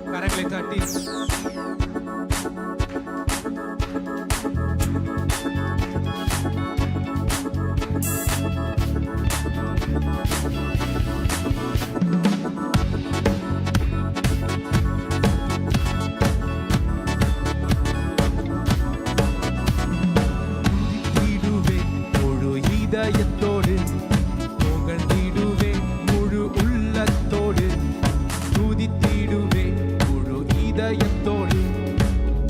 கரங்களை தட்டி இதயத்தோடு புகழ்ந்திடுவேன் முழு உள்ளத்தோடு துதித்திடுவேன் முழு இதயத்தோடு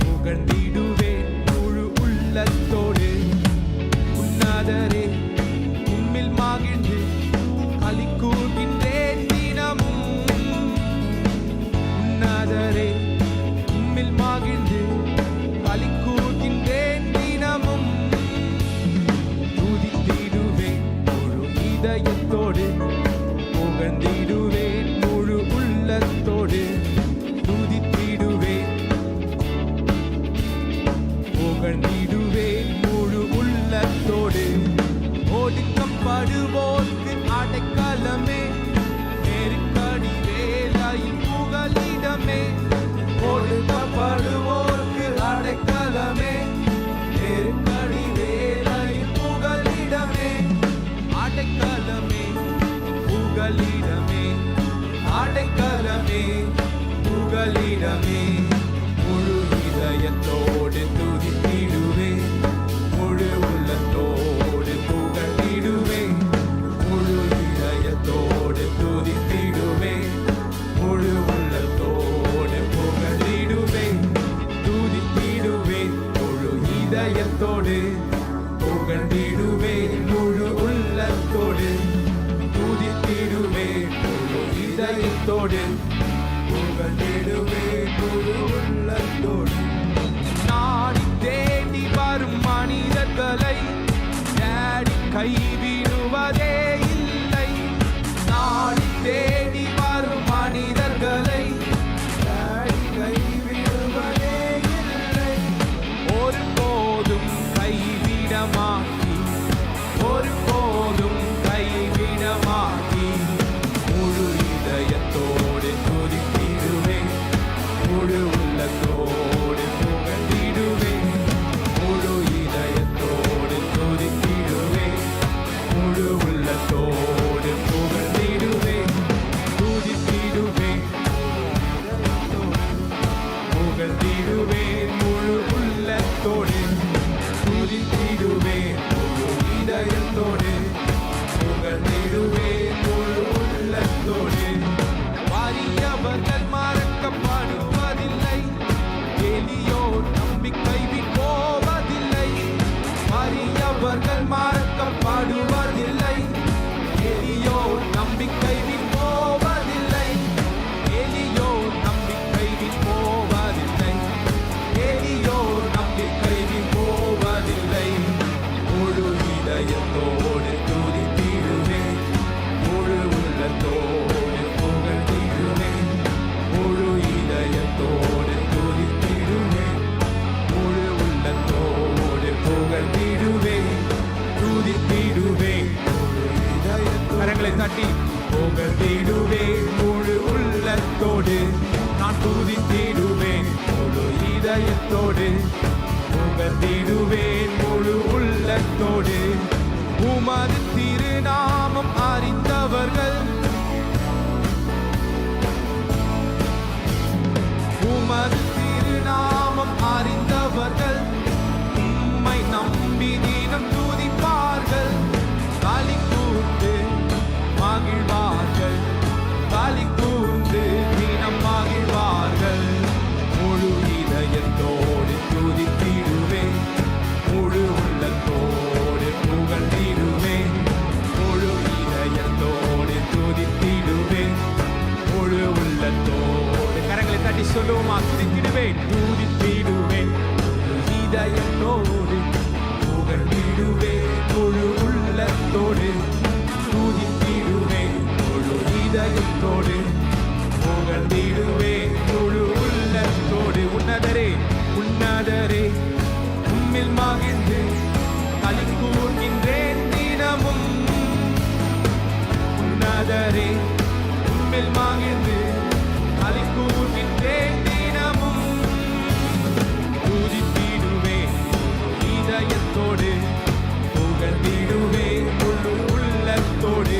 புகழ்ந்திடுவேன் முழு உள்ளத்தோடு உன்னதரே உம்மில் மகிழ்ந்து களி கூர்கின்றேன் தினமும் உன்னதரே உம்மில் மகிழ்ந்து களி கூர்கின்றேன் தினமும் இதயத்தோடு புகழ்ந்திடுவேன் முழு உள்ளத்தோடு துதித்திடுவேன் புகழ்ந்திடுவேன் முழு உள்ளத்தோடு ஒடுக்கப்படுவோர்க்கு அடைக்கலமே நெருக்கடி வேளையில் புகலிடமே ஒடுக்கப்படுவோர்க்கு அடைக்கலமே நெருக்கடி வேளையில் புகலிடமே அடைக்கலமே புகலிடமே அடைக்கலமே புகலிடமே முழு இதயத்தோடு துதித்திடுவே முழு உள்ளத்தோடு புகழிடுவே முழு இதயத்தோடு துதித்திடுவே முழு உள்ளத்தோடு புகழிடுவே துதித்திடுவே முழு இதயத்தோடு புகழ்ந்திடுவே முழு உள்ளத்தோடு துதித்திடுவே முழு இதயத்தோடு புகழ்ந்திடுவே முழு உள்ளத்தோடு நாடி தேடி வரும் மனிதர்களை தேடி கைவிடுவதே இல்லை நாடி தேடி வரும் மனிதர்களை தேடி கைவிடுவதே இல்லை ஒருபோதும் கைவிடமாக்கி ஒருபோதும் கைவிடமாக்கி முழு இதயத்தோடு துதித்திடுவே முழு உள்ளத்தோடு புகழ்ந்திடுவே முழு இதயத்தோடு துதித்திடுவே முழு உள்ளத்தோடு புகழ்ந்திடுவே துதித்திடுவே புகழ்ந்திடுவே முழு உள்ளத்தோடு துதித்திடுவே முழு இதயத்தோடு புகழ்ந்திடுவே முழு உள்ளத்தோடு வறியவர்கள் மறக்கப்படுவதில்லை எளியோர் நம்பிக்கை போவதில்லை வறியவர்கள் மறக்கப்படுவதில்லை எளியோர் நம்பிக்கை போவதில்லை எளியோர் நம்பிக்கை போவதில்லை எளியோர் நம்பிக்கை போவதில்லை முழு இதயத்தோடு துதித்திடுவே முழு உள்ளத்தோடு புகழ்ந்திடுவே முழு இதயத்தோடு துதித்திடுவே முழு உள்ளத்தோடு புகழ்ந்திடுவே துதித்திடுவே முழு இதயத்தோடு கரங்களை தட்டி புகழ்ந்திடுவே முழு உள்ளத்தோடு நான் துதித்திடுவேன் முழு இதயத்தோடு புகழ்ந்திடுவேன் முழு உள்ளத்தோடு உமது திருநாமம் அறிந்தவர்கள் உமது திருநாமம் அறிந்தவர்கள் உம்மை நம்பி தினம் துதிப்பார்கள் களி கூர்ந்து மகிழ்வார்கள் களி கூர்ந்து தினம் மகிழ்வார்கள் முழு இதயத்தோடு துதித்திடுவே முழு உள்ளத்தோடு புகழ்ந்திடுவே முழு இதயத்தோடு துதித்திடுவே முழு உள்ளத்தோடு கரங்களை தட்டி சொல்லுவோமா துதித்திடுவேன் துதித்திடுவேன் முழு இதயத்தோடு புகழ்ந்திடுவே முழு உள்ளத்தோடு துதித்திடுவே முழு இதயத்தோடு புகழ்ந்திடுவே முழு உள்ளத்தோடு உன்னதரே உன்னதரே உம்மில் மகிழ்ந்து களி கூர்கின்றேன் தினமும் உன்னதரே உம்மில் மகிழ்ந்து களி கூர்கின்றேன் தினமும். துதித்திடுவேன் இதயத்தோடு, புகழ்ந்திடுவேன் முழு உள்ளத்தோடு.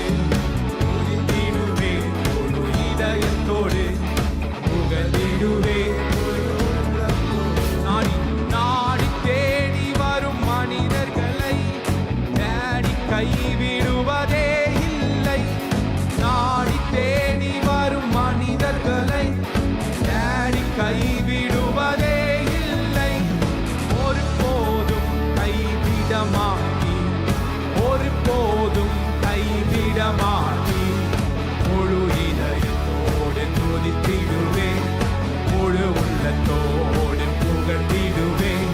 துதித்திடுவேன் முழு இதயத்தோடு, புகழ்ந்திடுவேன் முழு உள்ளத்தோடு. நாடி நாடி தேடி வரும் மனிதர்களை தேடி கைவிடுவதே இல்லை. நாடி தேடி வரும் மனிதர்களை தேடி கைவிடுவதே இல்லை. ஒரு போதும் கைவிட மாட்டீ, ஒரு போதும் கைவிட மாட்டீ. முழு இதயத்தோடு துதித்திடுவேன், முழு உள்ளத்தோடு புகழ்ந்திடுவேன்.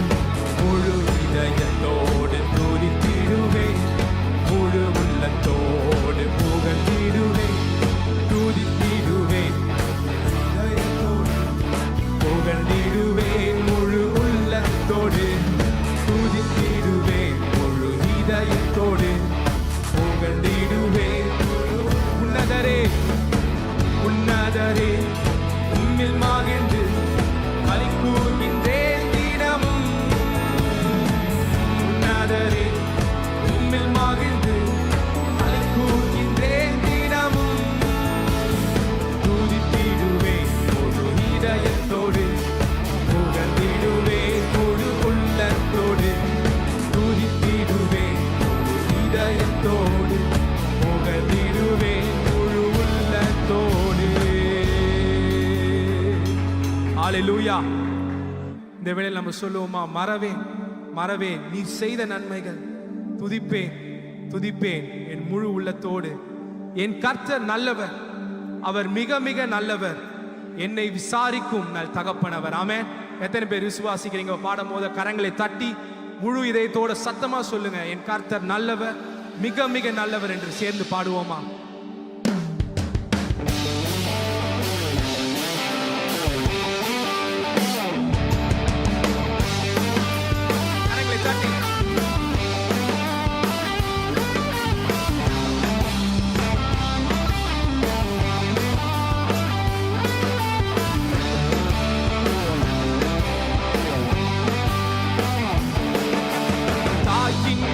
முழு இதயத்தோடு துதித்திடுவேன், முழு உள்ளத்தோடு புகழ்ந்திடுவேன். துதித்திடுவேன் இதயத்தோடு, புகழ்ந்திடுவேன் முழு உள்ளத்தோடு. துதித்திடுவேன் முழு இதயத்தோடு, புகழ்ந்திடுவேன். உன்னதரே உன்னதரே உம்மில் மகிழ்ந்து களி கூர்கின்றேன் தினமும். உன்னதரே உம்மில் மகிழ்ந்து களி கூர்கின்றேன் தினமும். துதித்திடுவேன் முழு இதயத்தோடு, புகழ்ந்திடுவேன் முழு உள்ளத்தோடு. துதித்திடுவேன் முழு இதயத்தோடு, புகழ்ந்திடுவேன் முழு உள்ளத்தோடு. ஹல்லேலூயா. இந்த வேளையில் நம்ம சொல்லுவோமா, மறவேன் மறவேன் நீ செய்த நன்மைகள், துதிப்பேன் துதிப்பேன் என் முழு உள்ளத்தோடு. என் கர்த்தர் நல்லவர், அவர் மிக மிக நல்லவர், என்னை விசாரிக்கும் நல் தகப்பனவர். ஆமென். எத்தனை பேர் விசுவாசிக்கிறீங்க? பாடும் போது கரங்களை தட்டி முழு இதயத்தோட சத்தமா சொல்லுங்க, என் கர்த்தர் நல்லவர், மிக மிக நல்லவர் என்று சேர்ந்து பாடுவோமா? கரங்களை தட்டி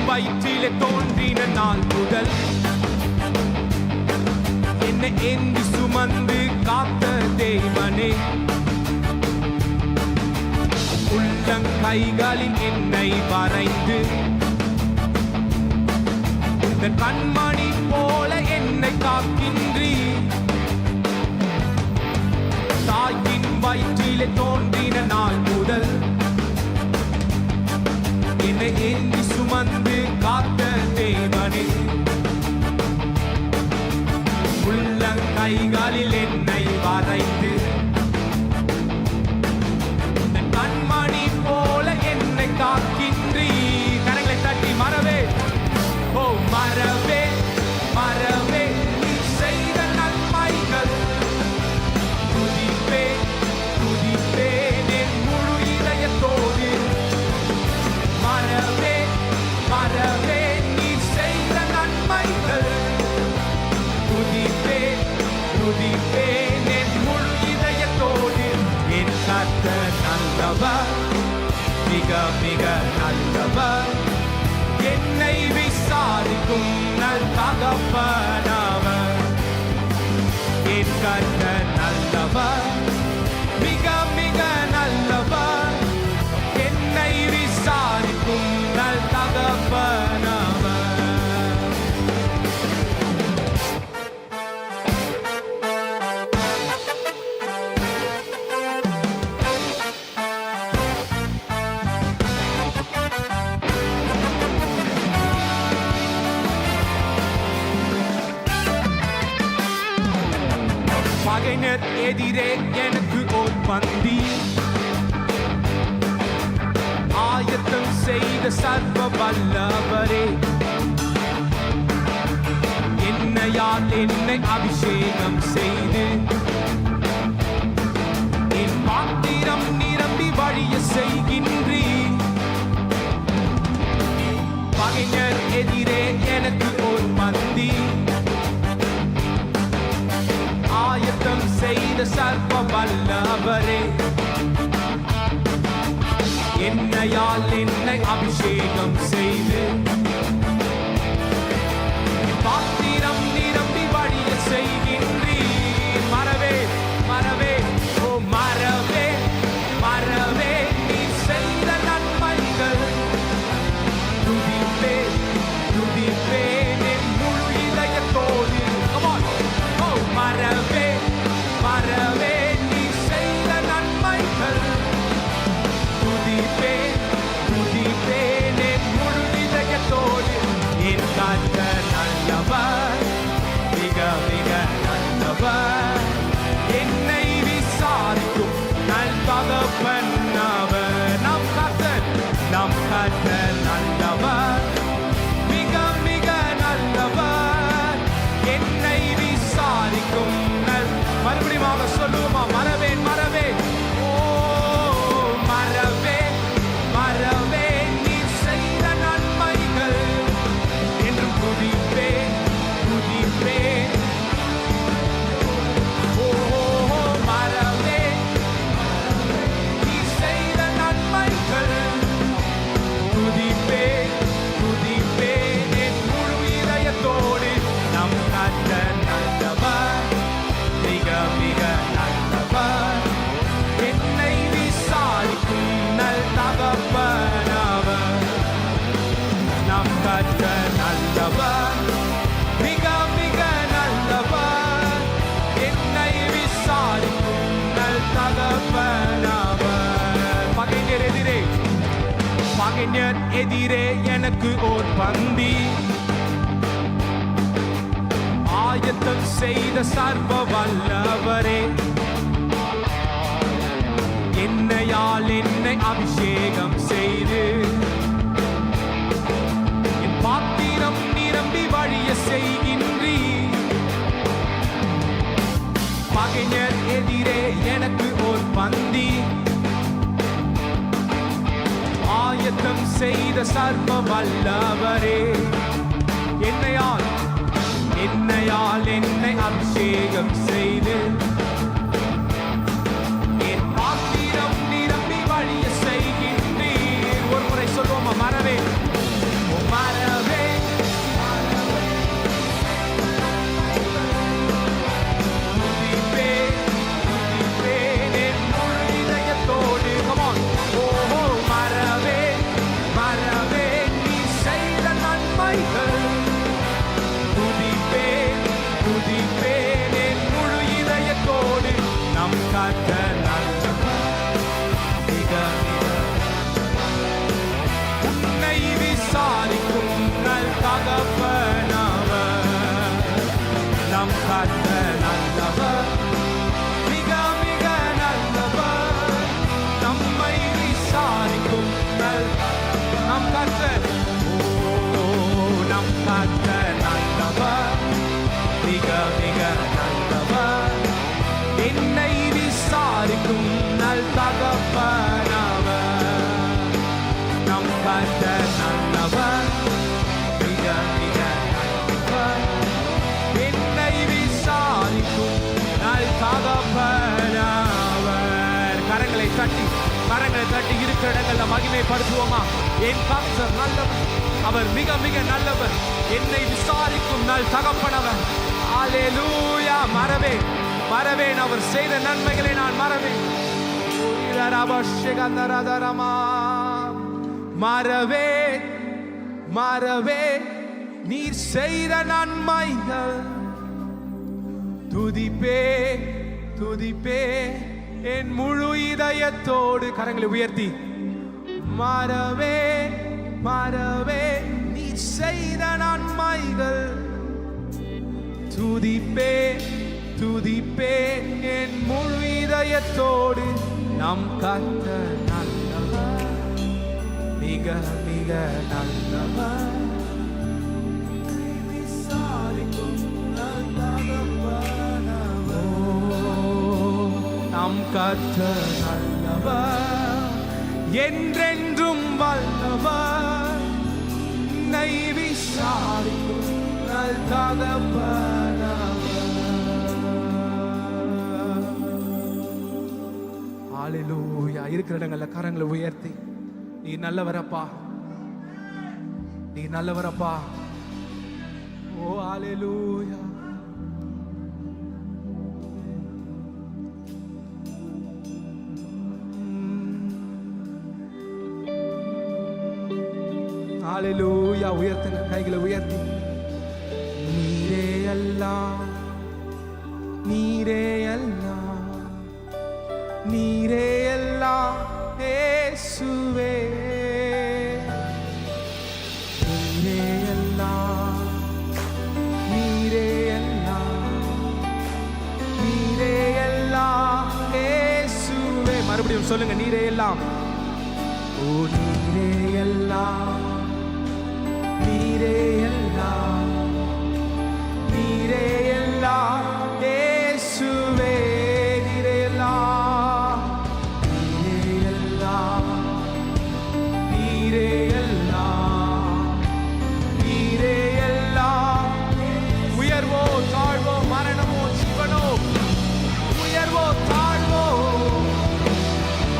வயிற்றிலே தோன்றின நாள் முதல் என்னை ஏந்தி சுமந்து காத்த தேவனே, உள்ளங்கைகளில் என்னை வரைந்து இந்த கண்மணி போல என்னை காக்கின்றீ. தாயின் வயிற்றிலே தோன்றின நாள் முதல் என்னை ஏந்தி சுமந்து காத்த தேவனே, உள்ளங்கைகளில் என்னை வரைந்து இந்த கண்மணி போல என்னை காக்கின்றீ. கரங்களை தட்டி மறவே ஓ மறவே மறவே நீ செய்த நன்மைகள், துதிப்பே துதிப்பேன் என் முழு இதயத்தோடு. மறவே மறவே நீ செய்த நன்மைகள், துதிப்பேன் துதிப்பேன் என் முழு இதயத்தோடு. என் கர்த்தர் நல்லவர், மிக மிக நல்லவர், என்னை விசாரிக்கும் நல் தகப்பனவர். என் கர்த்தர் நல்லவர், மிக மிக நல்லவர், என்னை விசாரிக்கும் நல் தகப்பனவர். பகைஞர் எதிரே எனக்கு ஓர் பந்தி ஆயத்தம் செய்த சர்வ வல்லவரே, என்னையால் என்னை அபிஷேகம் செய்து என் பாத்திரம் நிரம்பி வழிய செய்கின்றீர். பகைஞர் எதிரே எனக்கு ஓர் பந்தி வல்லவரே, என்னையால் என்னை அபிஷேகம் செய்து பாத்திரம் நிரம்பி வழிய செய்கின்றீர். மறவே மறவே ஓ மறவே மறவே நீ செய்த நன்மைகள் துதிப்பே துதிப்பேன் என் முழு இதயத்தோடு. Come on. ஓ மறவே மறவே நீ செய்த நன்மைகள் துதிப்பேன் துதிப்பேன் என் முழு இதயத்தோடு. என் கர்த்தர் நல்லவர், மிக மிக நல்லவர், என்னை விசாரிக்கும் நல் தகப்பன் அவர். நம் கர்த்தர் நல்லவர், மிக மிக நல்லவர், என்னை விசாரிக்கும் நல். மறுபடியும் சொல்லுவோமா? மறவேன் மறவேன் ஓ மறவேன் மறவேன் நீ செய்த நன்மைகள் என்றும் துதிப்பேன் துதிப்பேன். ஓ மறவேன் நீ செய்த நன்மைகள் துதிப்பேன் துதிப்பேன் என் முழு இதயத்தோடு. நம் கர்த்தர் நல்லவர், மிக மிக நல்லவர், என்னை விசாரிக்கும் நல் தகப்பன் அவர். நம் கர்த்தர் நல்லவர், மிக மிக நல்லவர், என்னை விசாரிக்கும் நல் தகப்பன் அவர். பகைஞர் எதிரே எனக்கு ஓர் பந்தி ஆயத்தம் செய்த சர்வ வல்லவரே, என்னையால் என்னை அபிஷேகம் செய்து என் பாத்திரம் நிரம்பி வழிய செய்கின்றீர். பகைஞர் எதிரே எனக்கு ஓர் பந்தி ஆயத்தம் செய்த சர்வ வல்லவரே, என்னையால் என்னையால் என்னை அபிஷேகம் செய்து என் பாத்திரம் நிரம்பி வழிய செய்கின்றீர். ஒரு முறை சொல்வோமா? மறவே மறவே துதிப்பேன் துதிப்பேன் என் முழு இதயத்தோடு. Come on. ஓ மறவே மறவே நீ செய்த நன்மைகள் துதிப்பேன் துதிப்பேன் என் முழு இதயத்தோடு. நம் கர்த்தர் நல்லவர், மிக மிக உன்னை விசாரிக்கும் நல் தகப்பன் அவர். நம் கர்த்தர் நல்லவர், மிக மிக நல்லவர், நம்மை விசாரிக்கும் நல். நம் கர்த்தர் நம் கர்த்தர் நல்லவர், மிக மிக நல்லவர், என்னை விசாரிக்கும் நல் தகப்பன் அவர். நம் கர்த்தர் நல்லவர், மிக மிக நல்லவர், என்னை விசாரிக்கும் நல் தகப்பன் அவர். கரங்களை தட்டி இருக்கிற இடங்கள்ல மகிமைப்படுத்துவோமா? என் கர்த்தர் நல்லவர், அவர் மிக மிக நல்லவர், என்னை விசாரிக்கும் நல் தகப்பனவர். அல்லேலூயா. மறவேன் மறவேன் அவர் செய்த நன்மைகளை நான் மறவேன். மறவேன் மறவேன் நீர் செய்த நன்மைகள் துதிப்பே துதிப்பே என் முழு இதயத்தோடு. கரங்களை உயர்த்தி மறவே மறவே நீ செய்த நன்மைகள் துதிப்பே துதிப்பே என் முழு இதயத்தோடு. நம் கர்த்தர் நல்லவர், மிக மிக நல்லவர், விசாரிக்கும் நல் தகப்பன் அவர். நம் கர்த்தர் நல்லவர், என்றென்றும் வல்லவர், என்னை விசாரிக்கும் நல் தகப்பன் அவர். இருக்கிற இடங்கள்ல கரங்களை உயர்த்தி, நீ நல்லவரப்பா, நீ நல்லவரப்பா. ஓ ஹalleluya. ஹalleluya. உயர்த்துங்க கைகளை உயர்த்தி. நீரே எல்லாம், நீரே எல்லாம், நீரே எல்லாம் இயேசுவே. நீரே எல்லாம், நீரே எல்லாம், நீரே எல்லாம் இயேசுவே. மறுபடியும் சொல்லுங்க, நீரே எல்லாம். ஓ நீரே எல்லாம், நீரே எல்லாம், நீரே எல்லாம் இயேசுவே. நீரே எல்லாம், நீரே எல்லாம், நீரே எல்லாம், நீரே எல்லாம். உயர்வோ தாழ்வோ, மரணமோ ஜீவனோ, உயர்வோ தாழ்வோ,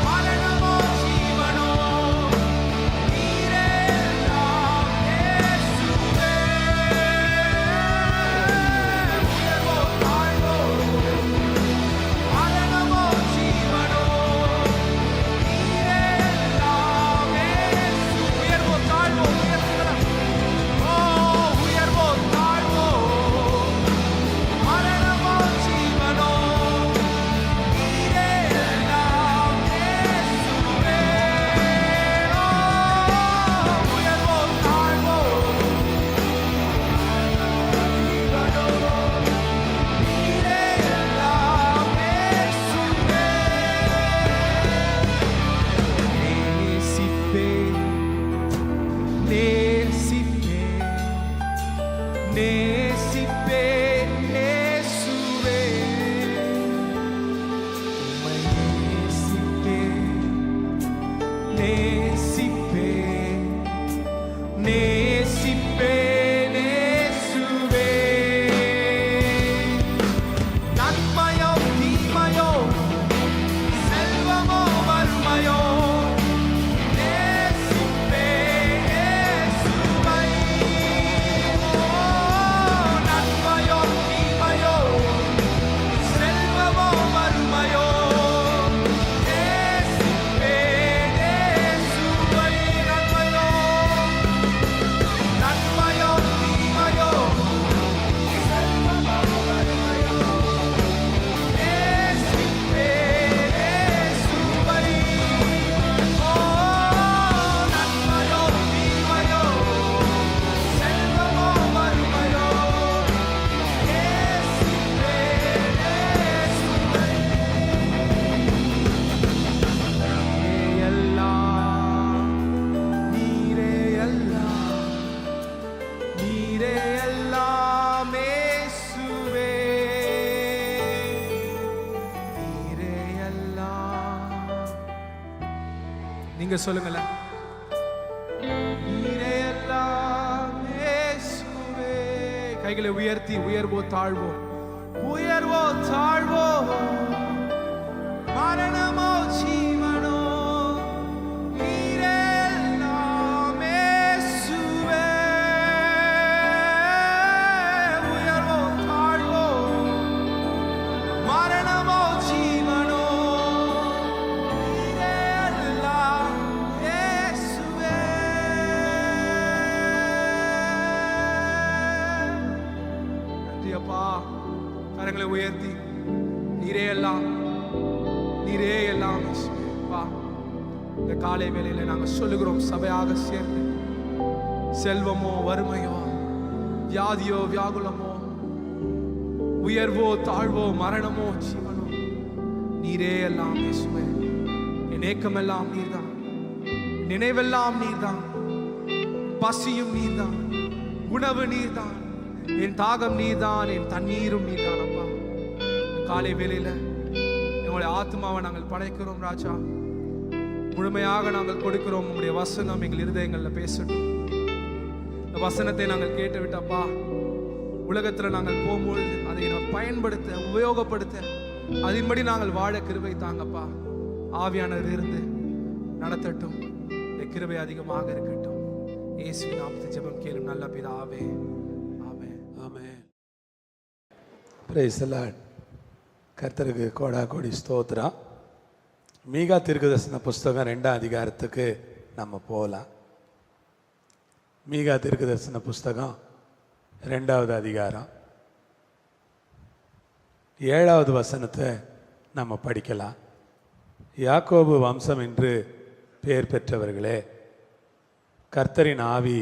மரணமோ ஜீவனோ, நீரே எல்லாம் இயேசுவே. உயர்வோ தாழ்வோ, மரணமோ ஜீவனோ, நீரே எல்லாம் இயேசு. உயர்வோ தாழ்வோ, உயர்த்துகிறேன். ஓ உயர்வோ தாழ்வோ, மரணமோ ஜீவனோ, நீரே எல்லாம் இயேசுவே. ஓ உயர்வோ தாழ்வோ, ஜீவனோ, நீரே எல்லாம் இயேசுவே. நேசிப்பேன், நேசிப்பேன், நேசிப்பேன் இயேசுவே. உம்மை நேசிப்பேன், நேசிப்பேன், நேசிப்பேன் இயேசுவே. நன்மையோ தீமையோ, செல்வமோ வறுமையோ, நேசிப்பேன் இயேசுவை. ஓ நன்மையோ தீமையோ, செல்வமோ வறுமையோ, நேசிப்பேன் இயேசுவை. நன்மையோ, நன்மையோ தீமையோ, செல்வமோ வறுமையோ, நேசிப்பேன் இயேசுவை. ஓ நன்மையோ தீமையோ, செல்வமோ வறுமையோ, நேசிப்பேன் இயேசுவை. நீரே எல்லாம், நீரே எல்லாம், நீரே எல்லாம் இயேசுவே. நீரே எல்லாம். நீங்க சொல்லுங்களேன், நீரே எல்லாம் இயேசுவே. கைகளை உயர்த்தி, உயர்வோ தாழ்வோ, உயர்வோ தாழ்வோ, மரணமோ ஜீவனோ, நீரே எல்லாம் இயேசுவே. உயர்வோ தாழ்வோ, மரணமோ ஜீவனோ, நீரே எல்லாம் இயேசுவே. நன்றி அப்பா. கரங்களை உயர்த்தி, நீரே எல்லாம், நீரே எல்லாம் இயேசுவே. அப்பா, இந்த காலை வேளையில நாங்கள் சொல்லுகிறோம், சபையாக சேர்ந்து செல்வமோ வறுமையோ, வியாதியோ வியாகுலமோ, உயர்வோ தாழ்வோ, மரணமோ ஜீவனோ, நீரே எல்லாம் இயேசுவே. என் ஏக்கமெல்லாம் நீர்தான், நினைவெல்லாம் நீர்தான், பசியும் நீர்தான், உணவு நீர்தான், என் தாகம் நீர்தான், என் தண்ணீரும் நீர்தான். அப்பா, இந்த காலை வேளையில எங்களுடைய ஆத்மாவை நாங்கள் படைக்கிறோம் ராஜா. முழுமையாக நாங்கள் கொடுக்கிறோம். உங்களுடைய வசனம் எங்கள் இருதயங்களில் பேசட்டும். இந்த வசனத்தை நாங்கள் கேட்டு விட்டப்பா, உலகத்தில் நாங்கள் போகும்பொழுது அதை பயன்படுத்த, உபயோகப்படுத்த, அதன்படி நாங்கள் வாழ கிருபை தாங்கப்பா. ஆவியானவர் இருந்து நடத்தட்டும். இந்த கிருபை அதிகமாக இருக்கட்டும். இயேசுவின் நாமத்தில் ஜெபம் கேளும் நல்ல பிதாவே, ஆமென். ஆமென். Praise the Lord. கர்த்தருக்கு கோடா கோடி ஸ்தோத்திரம். மீகா தீர்க்கதரிசன புஸ்தகம் 2ஆம் அதிகாரத்துக்கு நம்ம போகலாம். மீகா தீர்க்கதரிசன புஸ்தகம் 2வது அதிகாரம் 7வது வசனத்தை நம்ம படிக்கலாம். யாக்கோபு வம்சம் என்று பெயர் பெற்றவர்களே, கர்த்தரின் ஆவி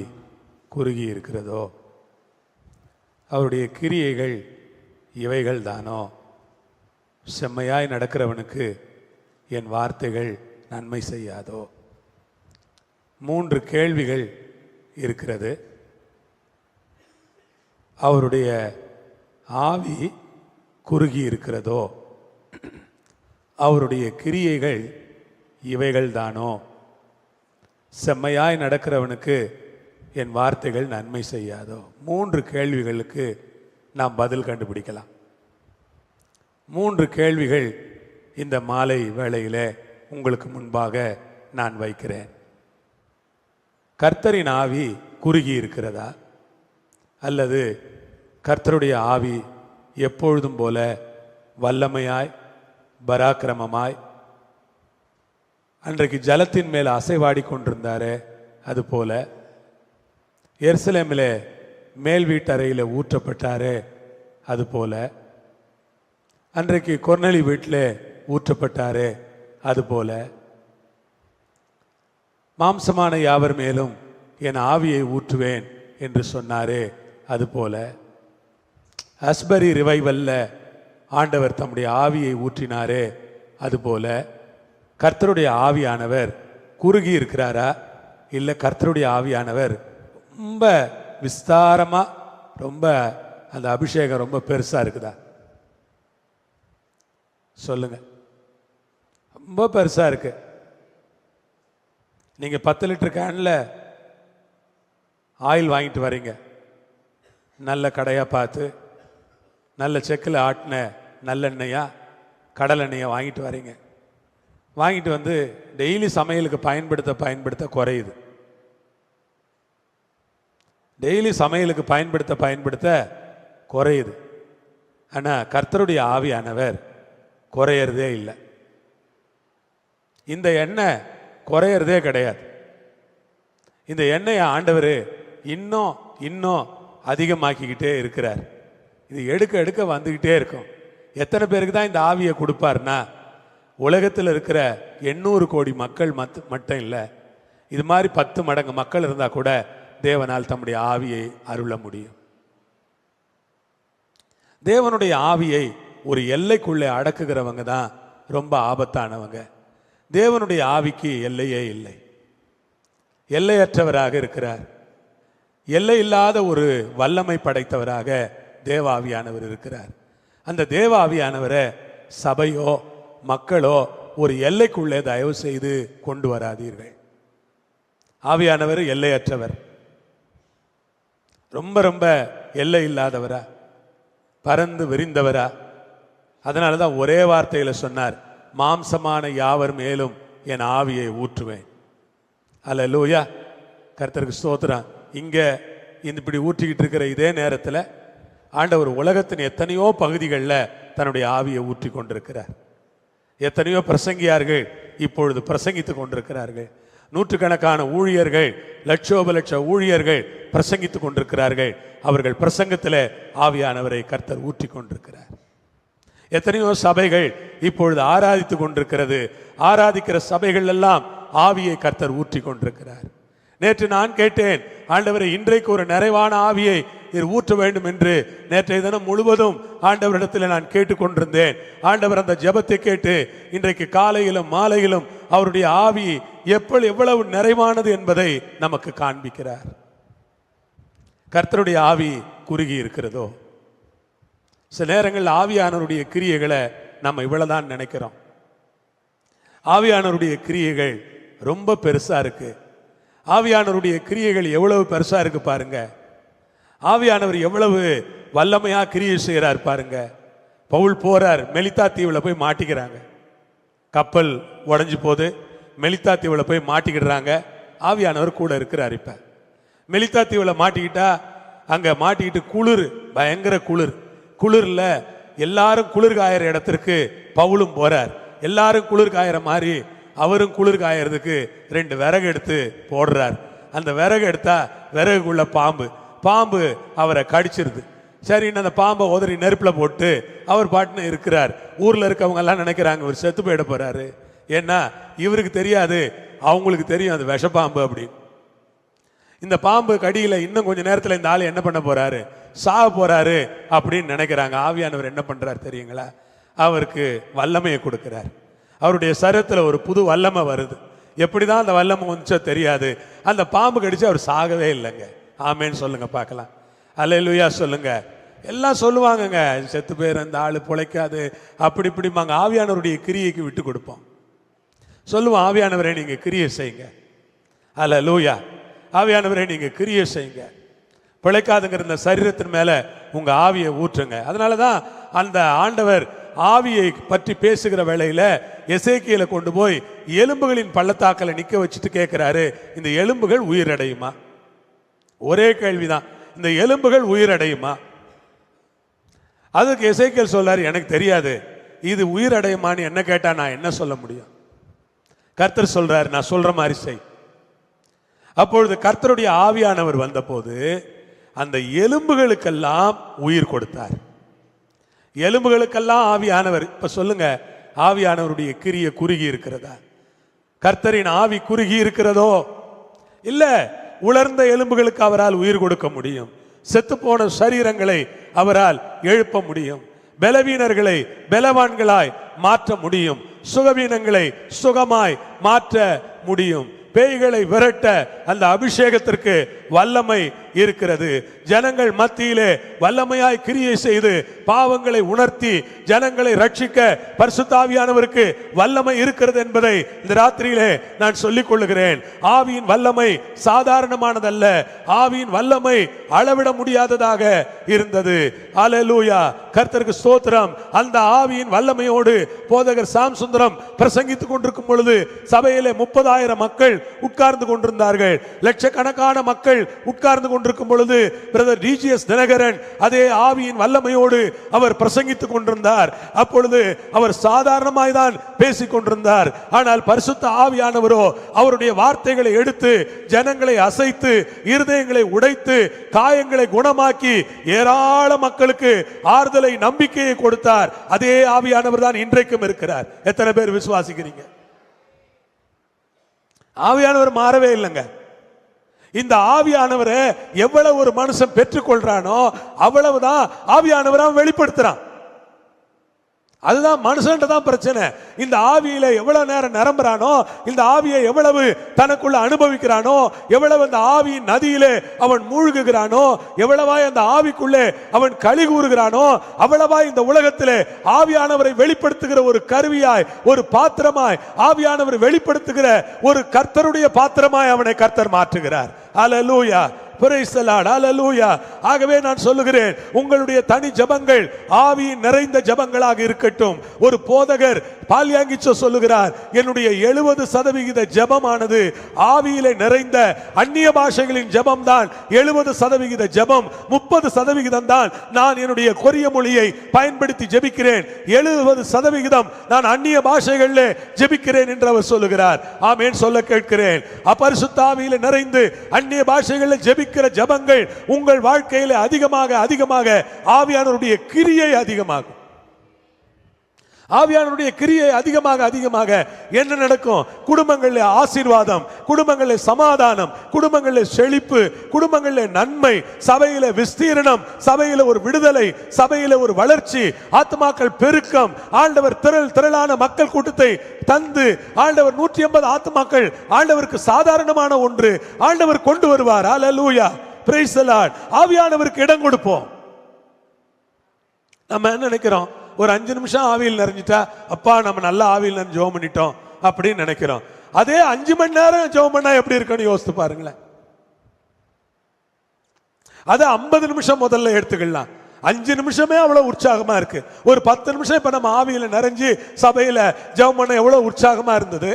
குறுகி இருக்கிறதோ, அவருடைய கிரியைகள் இவைகள் தானோ, செம்மையாய் நடக்கிறவனுக்கு என் வார்த்தைகள் நன்மை செய்யாதோ. 3 கேள்விகள் இருக்கிறது. அவருடைய ஆவி குறுகி இருக்கிறதோ, அவருடைய கிரியைகள் இவைகள் தானோ, செம்மையாய் நடக்கிறவனுக்கு என் வார்த்தைகள் நன்மை செய்யாதோ. 3 கேள்விகளுக்கு நாம் பதில் கண்டுபிடிக்கலாம். 3 கேள்விகள் இந்த மாலை வேளையிலே உங்களுக்கு முன்பாக நான் வைக்கிறேன். கர்த்தரின் ஆவி குறுகி இருக்கிறதா, அல்லது கர்த்தருடைய ஆவி எப்பொழுதும் போல வல்லமையாய் பராக்கிரமமாய் அன்றைக்கு ஜலத்தின் மேல் அசைவாடி கொண்டிருந்தாரே அதுபோல, எருசலேமிலே மேல் வீட்டறையில் ஊற்றப்பட்டாரே அதுபோல, அன்றைக்கு கொர்நேலி வீட்டில் ஊற்றப்பட்டாரே அதுபோல, மாம்சமான யாவர் மேலும் என் ஆவியை ஊற்றுவேன் என்று சொன்னாரே அதுபோல, அஸ்பரி ரிவைவல்ல ஆண்டவர் தம்முடைய ஆவியை ஊற்றினாரே அதுபோல, கர்த்தருடைய ஆவியானவர் குறுகி இருக்கிறாரா, இல்லை கர்த்தருடைய ஆவியானவர் ரொம்ப விஸ்தாரமா, ரொம்ப அந்த அபிஷேகம் ரொம்ப பெருசா இருக்குதா? சொல்லுங்க. ரொம்ப பெருசா இருக்கு. நீங்க 10 லிட்டர் கேன்ல ஆயில் வாங்கிட்டு வரீங்க, நல்ல கடையா பார்த்து, நல்ல செக்கில் ஆட்டின நல்லெண்ணெயா கடலெண்ணெயா வாங்கிட்டு வரீங்க. வாங்கிட்டு வந்து டெய்லி சமையலுக்கு பயன்படுத்த குறையுது. டெய்லி சமையலுக்கு பயன்படுத்த குறையுது. ஆனால் கர்த்தருடைய ஆவியானவர் குறையறதே இல்லை. இந்த எண்ணெய் குறையறதே கிடையாது. இந்த எண்ணெயை ஆண்டவர் இன்னும் அதிகமாக்கிக்கிட்டே இருக்கிறார். இது எடுக்க எடுக்க வந்துக்கிட்டே இருக்கும். எத்தனை பேருக்கு தான் இந்த ஆவியை கொடுப்பார்னா, உலகத்தில் இருக்கிற 800 கோடி மக்கள் மட்டும் இல்லை, இது மாதிரி 10 மடங்கு மக்கள் இருந்தால் கூட தேவனால் தம்முடைய ஆவியை அருள முடியும். தேவனுடைய ஆவியை ஒரு எல்லைக்குள்ளே அடக்குகிறவங்க தான் ரொம்ப ஆபத்தானவங்க. தேவனுடைய ஆவிக்கு எல்லையே இல்லை. எல்லையற்றவராக இருக்கிறார். எல்லை இல்லாத ஒரு வல்லமை படைத்தவராக தேவாவியானவர் இருக்கிறார். அந்த தேவாவியானவரை சபையோ மக்களோ ஒரு எல்லைக்குள்ளே தயவு செய்து கொண்டு வராதீர்கள். ஆவியானவர் எல்லையற்றவர், ரொம்ப ரொம்ப எல்லை இல்லாதவரா, பறந்து விரிந்தவரா. அதனால தான் ஒரே வார்த்தையில் சொன்னார், மாம்சமான யாவர் மேலும் என் ஆவியை ஊற்றுவேன். அல்லேலூயா, கர்த்தருக்கு ஸ்தோத்திரம். இங்கே இப்படி ஊற்றிக்கிட்டு இருக்கிற இதே நேரத்தில் ஆண்டவர் உலகத்தின் எத்தனையோ பகுதிகளில் தன்னுடைய ஆவியை ஊற்றி கொண்டிருக்கிறார். எத்தனையோ பிரசங்கியார்கள் இப்பொழுது பிரசங்கித்துக் கொண்டிருக்கிறார்கள். நூற்றுக்கணக்கான ஊழியர்கள், லட்சோபலட்ச ஊழியர்கள் பிரசங்கித்துக் கொண்டிருக்கிறார்கள். அவர்கள் பிரசங்கத்தில் ஆவியானவரை கர்த்தர் ஊற்றி கொண்டிருக்கிறார். எத்தனையோ சபைகள் இப்பொழுது ஆராதித்துக் கொண்டிருக்கிறது. ஆராதிக்கிற சபைகள் எல்லாம் ஆவியை கர்த்தர் ஊற்றி கொண்டிருக்கிறார். நேற்று நான் கேட்டேன், ஆண்டவரை இன்றைக்கு ஒரு நிறைவான ஆவியை ஊற்ற வேண்டும் என்று நேற்றைய தினம் முழுவதும் ஆண்டவரிடத்தில் நான் கேட்டுக்கொண்டிருந்தேன். ஆண்டவர் அந்த ஜெபத்தை கேட்டு இன்றைக்கு காலையிலும் மாலையிலும் அவருடைய ஆவி எவ்வளவு நிறைவானது என்பதை நமக்கு காண்பிக்கிறார். கர்த்தருடைய ஆவி குறுகி இருக்கிறதோ? சில நேரங்களில் ஆவியானவருடைய கிரியைகளை நம்ம இவ்வளவுதான் நினைக்கிறோம். ஆவியானவருடைய கிரியைகள் ரொம்ப பெருசா இருக்கு. ஆவியானவருடைய கிரியைகள் எவ்வளவு பெருசா இருக்கு பாருங்க. ஆவியானவர் எவ்வளவு வல்லமையா கிரியை செய்கிறார் பாருங்க. பவுல் போறார், மெலித்தா தீவுல போய் மாட்டிக்கிறாங்க. கப்பல் உடஞ்சி போது மெலித்தா தீவில் போய் மாட்டிக்கிடுறாங்க. ஆவியானவர் கூட இருக்கிறார். இப்ப மெலித்தா தீவில் மாட்டிக்கிட்டா அங்க மாட்டிக்கிட்டு குளிர், பயங்கர குளிர்ல எல்லாரும் குளிர் காயிற இடத்திற்கு பவுலும் போறார். எல்லாரும் குளிர் காயிற மாதிரி அவரும் குளிர் காயறதுக்கு 2 விறகு எடுத்து போடுறார். அந்த விறகு எடுத்தா விறகுக்குள்ள பாம்பு அவரை கடிச்சிருது. சரி, அந்த பாம்பை உதறி நெருப்புல போட்டு அவர் பாட்டுன்னு இருக்கிறார். ஊர்ல இருக்கவங்க எல்லாம் நினைக்கிறாங்க இவர் செத்து போயிட போறாரு. ஏன்னா இவருக்கு தெரியாது, அவங்களுக்கு தெரியும் அது விஷப்பாம்பு அப்படின்னு. இந்த பாம்பு கடியில இன்னும் கொஞ்ச நேரத்தில் இந்த ஆள் என்ன பண்ண போறாரு, சாக போறாரு அப்படின்னு நினைக்கிறாங்க. ஆவியானவர் என்ன பண்றாரு தெரியுங்களா? அவருக்கு வல்லமையை கொடுக்கிறார். அவருடைய சரீரத்தில் ஒரு புது வல்லமை வருது. எப்படிதான் அந்த வல்லமை வந்துச்சோ தெரியாது. அந்த பாம்பு கடிச்சு அவர் சாகவே இல்லைங்க. ஆமேன்னு சொல்லுங்க பார்க்கலாம். அல்லேலூயா சொல்லுங்க. எல்லாம் சொல்லுவாங்கங்க, செத்து பேர் அந்த ஆளு பிழைக்காது அப்படி இப்படிமாங்க. ஆவியானவருடைய கிரியைக்கு விட்டு கொடுப்போம். சொல்லுவோம், ஆவியானவரை நீங்க கிரியை செய்யுங்க. அல்லேலூயா. ஆவியானவரை நீங்க கிரியை செய்யுங்க. பிழைக்காதுங்கிற இந்த சரீரத்தின் மேல உங்க ஆவியை ஊற்றுங்க. அதனாலதான் அந்த ஆண்டவர் ஆவியை பற்றி பேசுகிற வேளையில எசேக்கியேலை கொண்டு போய் எலும்புகளின் பள்ளத்தாக்களை நிக்க வச்சுட்டு கேட்கிறாரு, இந்த எலும்புகள் உயிரடையுமா? ஒரே கேள்விதான், இந்த எலும்புகள் உயிரடையுமா? அதுக்கு எசேக்கியேல் சொல்றாரு, எனக்கு தெரியாது, இது உயிரடையுமான்னு என்ன கேட்டா நான் என்ன சொல்ல முடியும்? கர்த்தர் சொல்றாரு, நான் சொல்ற மாதிரி செய். அப்பொழுது கர்த்தருடைய ஆவியானவர் வந்த போது அந்த எலும்புகளுக்கெல்லாம் உயிர் கொடுத்தார். எலும்புகளுக்கெல்லாம் ஆவியானவர். இப்ப சொல்லுங்க, ஆவியானவருடைய கிரிய குறுகி இருக்கிறதா? கர்த்தரின் ஆவி குறுகி இருக்கிறதோ? இல்ல. உலர்ந்த எலும்புகளுக்கு அவரால் உயிர் கொடுக்க முடியும். செத்து போன சரீரங்களை அவரால் எழுப்ப முடியும். பலவீனர்களை பலவான்களாய் மாற்ற முடியும். சுகவீனங்களை சுகமாய் மாற்ற முடியும். பேய்களை விரட்ட அந்த அபிஷேகத்திற்கு வல்லமை இருக்கிறது. ஜனங்கள் மத்தியிலே வல்லமையாய் கிரியை செய்து பாவங்களை உணர்த்தி ஜனங்களை ரட்சிக்க பரிசுத்த ஆவியானவருக்கு வல்லமை இருக்கிறது என்பதை இந்த ராத்திரியிலே நான் சொல்லிக் கொள்ளுகிறேன். ஆவியின் வல்லமை சாதாரணமானதல்ல. ஆவியின் வல்லமை அளவிட முடியாததாக இருந்தது. அல்லேலூயா, கர்த்தருக்கு ஸ்தோத்திரம். அந்த ஆவியின் வல்லமையோடு போதகர் சாம் சுந்தரம் பிரசங்கித்துக் கொண்டிருக்கும் பொழுது சபையிலே 30,000 மக்கள் உட்கார்ந்து கொண்டிருந்தார்கள். லட்சக்கணக்கான மக்கள் உட்கார்ந்து கொண்டிருக்கும் பொழுது பிரதர் டிஜிஎஸ் தினகரன் அதே ஆவியின் வல்லமையோடு அவர் பிரசங்கித்துக் கொண்டிருந்தார். அப்பொழுது அவர் சாதாரணமாய் தான் பேசிக் கொண்டிருந்தார். ஆனால் பரிசுத்த ஆவியானவரோ அவருடைய வார்த்தைகளை எடுத்து ஜனங்களை அசைத்து இருதயங்களை உடைத்து காயங்களை குணமாக்கி ஏராள மக்களுக்கு ஆறுதலை நம்பிக்கையை கொடுத்தார். அதே ஆவியானவர் தான் இன்றைக்கும் இருக்கிறார். எத்தனை பேர் விசுவாசிக்கிறீங்க? ஆவியானவர் மாறவே இல்லைங்க. இந்த ஆவியானவரை எவ்வளவு ஒரு மனுஷன் பெற்றுக்கொள்றானோ அவ்வளவுதான் ஆவியானவரை வெளிப்படுத்துறான். அதுதான் மனுஷன் தான் பிரச்சனை. இந்த ஆவியில எவ்வளவு நேரம் நிரம்புறானோ, இந்த ஆவியை எவ்வளவு தனக்குள்ள அனுபவிக்கிறானோ, எவ்வளவு அந்த ஆவியின் நதியிலே அவன் மூழ்குகிறானோ, எவ்வளவாய் அந்த ஆவிக்குள்ளே அவன் களி கூறுகிறானோ, அவ்வளவாய் இந்த உலகத்திலே ஆவியானவரை வெளிப்படுத்துகிற ஒரு கருவியாய், ஒரு பாத்திரமாய், ஆவியானவரை வெளிப்படுத்துகிற ஒரு கர்த்தருடைய பாத்திரமாய் அவனை கர்த்தர் மாற்றுகிறார். அல்லேலூயா, praise the Lord, hallelujah. ஆகவே நான் சொல்லுகிறேன், உங்களுடைய தனி ஜெபங்கள் ஆவியின் நிறைந்த ஜெபங்களாக இருக்கட்டும். ஒரு போதகர் பால்யாங்கிச்சோ சொல்லுகிறார், என்னுடைய 70% ஜெபமானது ஆவியிலே நிறைந்த அந்நிய பாஷைகளின் ஜெபம் தான். 70% ஜெபம், 30% தான் நான் என்னுடைய கொரிய மொழியை பயன்படுத்தி ஜெபிக்கிறேன். 70% நான் அந்நிய பாஷைகளிலே ஜெபிக்கிறேன் என்று அவர் சொல்லுகிறார். ஆமென் சொல்ல கேட்கிறேன். பரிசுத்த ஆவியிலே நிறைந்து அந்நிய பாஷைகளிலே ஜெபிக்கிற ஜெபங்கள் உங்கள் வாழ்க்கையிலே அதிகமாக அதிகமாக ஆவியானவருடைய கிரியை அதிகமாகும். ஆவியானவருடைய கிரியை அதிகமாக அதிகமாக என்ன நடக்கும்? குடும்பங்களில் ஆசீர்வாதம், குடும்பங்களில் சமாதானம், குடும்பங்களில் செழிப்பு, குடும்பங்களில் நன்மை, சபையில விஸ்தீரணம், சபையில ஒரு விடுதலை, சபையில ஒரு வளர்ச்சி, ஆத்மாக்கள் பெருக்கம். ஆண்டவர் திரளான மக்கள் கூட்டத்தை தந்து ஆண்டவர் 180 ஆத்மாக்கள் ஆண்டவருக்கு சாதாரணமான ஒன்று ஆண்டவர் கொண்டு வருவார். அல்லேலூயா, பிரைஸ் தி லார்ட். ஆவியானவருக்கு இடம் கொடுப்போம். நம்ம என்ன நினைக்கிறோம்? ஒரு 5 நிமிஷம் ஆவியில் நிறைஞ்சிட்டா அப்பா நம்ம நல்ல ஆவியில் நிறைஞ்சு ஜெபம் பண்ணிட்டோம் அப்படின்னு நினைக்கிறோம். அதே 5 மணி நேரம் ஜெபம் பண்ணா எப்படி இருக்குன்னு யோசித்து பாருங்களேன். அது 50 நிமிஷம் முதல்ல எடுத்துக்கலாம். 5 நிமிஷமே அவ்வளவு உற்சாகமா இருக்கு. ஒரு 10 நிமிஷம் இப்ப நம்ம ஆவியில நிறைஞ்சு சபையில ஜெபம் பண்ண எவ்வளவு உற்சாகமா இருந்தது.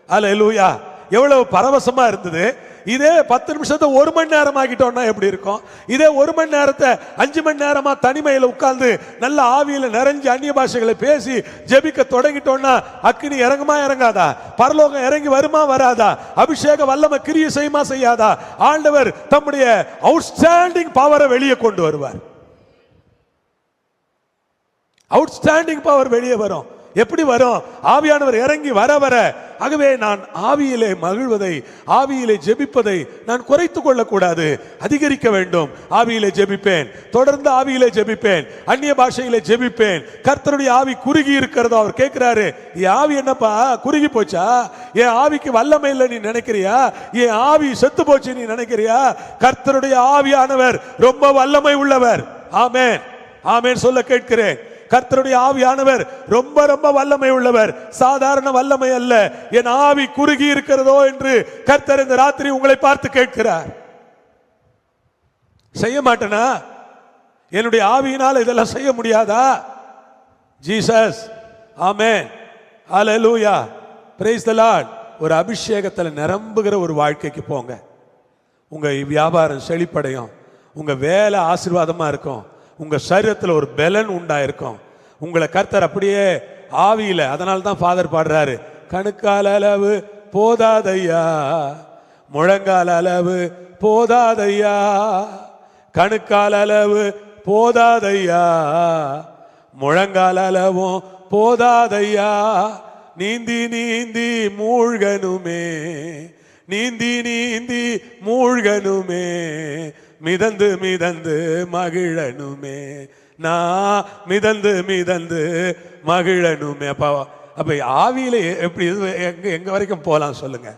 அல்லேலூயா, எவ்வளவு பரவசமா இருந்தது. இதே 10 நிமிஷத்தை 1 மணி நேரம் ஆகிட்டோம்னா எப்படி இருக்கும்? இதே 1 மணி நேரத்தை 5 மணி நேரமா தனிமையில உட்கார்ந்து நல்ல ஆவியில நிறைஞ்சு அந்நிய பாஷைகளை பேசி ஜெபிக்க தொடங்கிட்டோம்னா அக்கினி இறங்குமா இறங்காதா? பரலோகம் இறங்கி வருமா வராதா? அபிஷேக வல்லமை கிரியை செய்யுமா செய்யாதா? ஆண்டவர் தம்முடைய அவுட்ஸ்டாண்டிங் பவரை வெளியே கொண்டு வருவார். அவுட்ஸ்டாண்டிங் பவர் வெளியே வரும். எப்படி வரும்? ஆவியானவர் இறங்கி வர வர. ஆகவே நான் ஆவியிலே மகிழ்வதை, ஆவியிலே ஜெபிப்பதை நான் குறைத்துக் கொள்ளக்கூடாது, அதிகரிக்க வேண்டும். ஆவியிலே ஜெபிப்பேன், தொடர்ந்து ஆவியிலே ஜெபிப்பேன், அந்நிய பாஷையிலே ஜெபிப்பேன். கர்த்தருடைய ஆவி குறுகி இருக்கிறதோ? அவர் கேட்கிறாரு, என் ஆவி என்னப்பா குறுகி போச்சா? என் ஆவிக்கு வல்லமை இல்லை நீ நினைக்கிறியா? என் ஆவி செத்து போச்சு நீ நினைக்கிறியா? கர்த்தருடைய ஆவியானவர் ரொம்ப வல்லமை உள்ளவர். ஆமென், ஆமென் சொல்ல கேட்கிறேன். கர்த்தருடைய ஆவியானவர் ரொம்ப ரொம்ப வல்லமை உள்ளவர், சாதாரண வல்லமை அல்ல. என் ஆவி குறுகி இருக்கிறதோ என்று கர்த்தர் இந்த ராத்திரி உங்களை பார்த்து கேட்கிறார். செய்ய மாட்டேனா? என்னுடைய ஆவியினால் இதெல்லாம் செய்ய முடியாதா? Jesus, amen, hallelujah, praise the Lord. ஒரு அபிஷேகத்தில் நிரம்புகிற ஒரு வாழ்க்கைக்கு போங்க. உங்க வியாபாரம் செழிப்படையும், உங்க வேலை ஆசீர்வாதமா இருக்கும், உங்க சரீரத்தில் ஒரு பலன் உண்டாயிருக்கும். உங்களை கர்த்தர் அப்படியே ஆவியில, அதனால தான் ஃபாதர் பாடுறாரு, கணுக்கால் அளவு போதாதையா, முழங்கால் அளவு போதாதையா, கணுக்கால் அளவு போதாதையா, முழங்கால் அளவும் போதாதையா, நீந்தி நீந்தி மூழ்கனுமே, நீந்தி நீந்தி மூழ்கனுமே, மிதந்து மிதந்து மகிழனுமே, நான் மிதந்து மிதந்து மகிழனுமே. அப்ப ஆவியிலே எப்படி எங்க வரைக்கும் போலாம் சொல்லுங்க?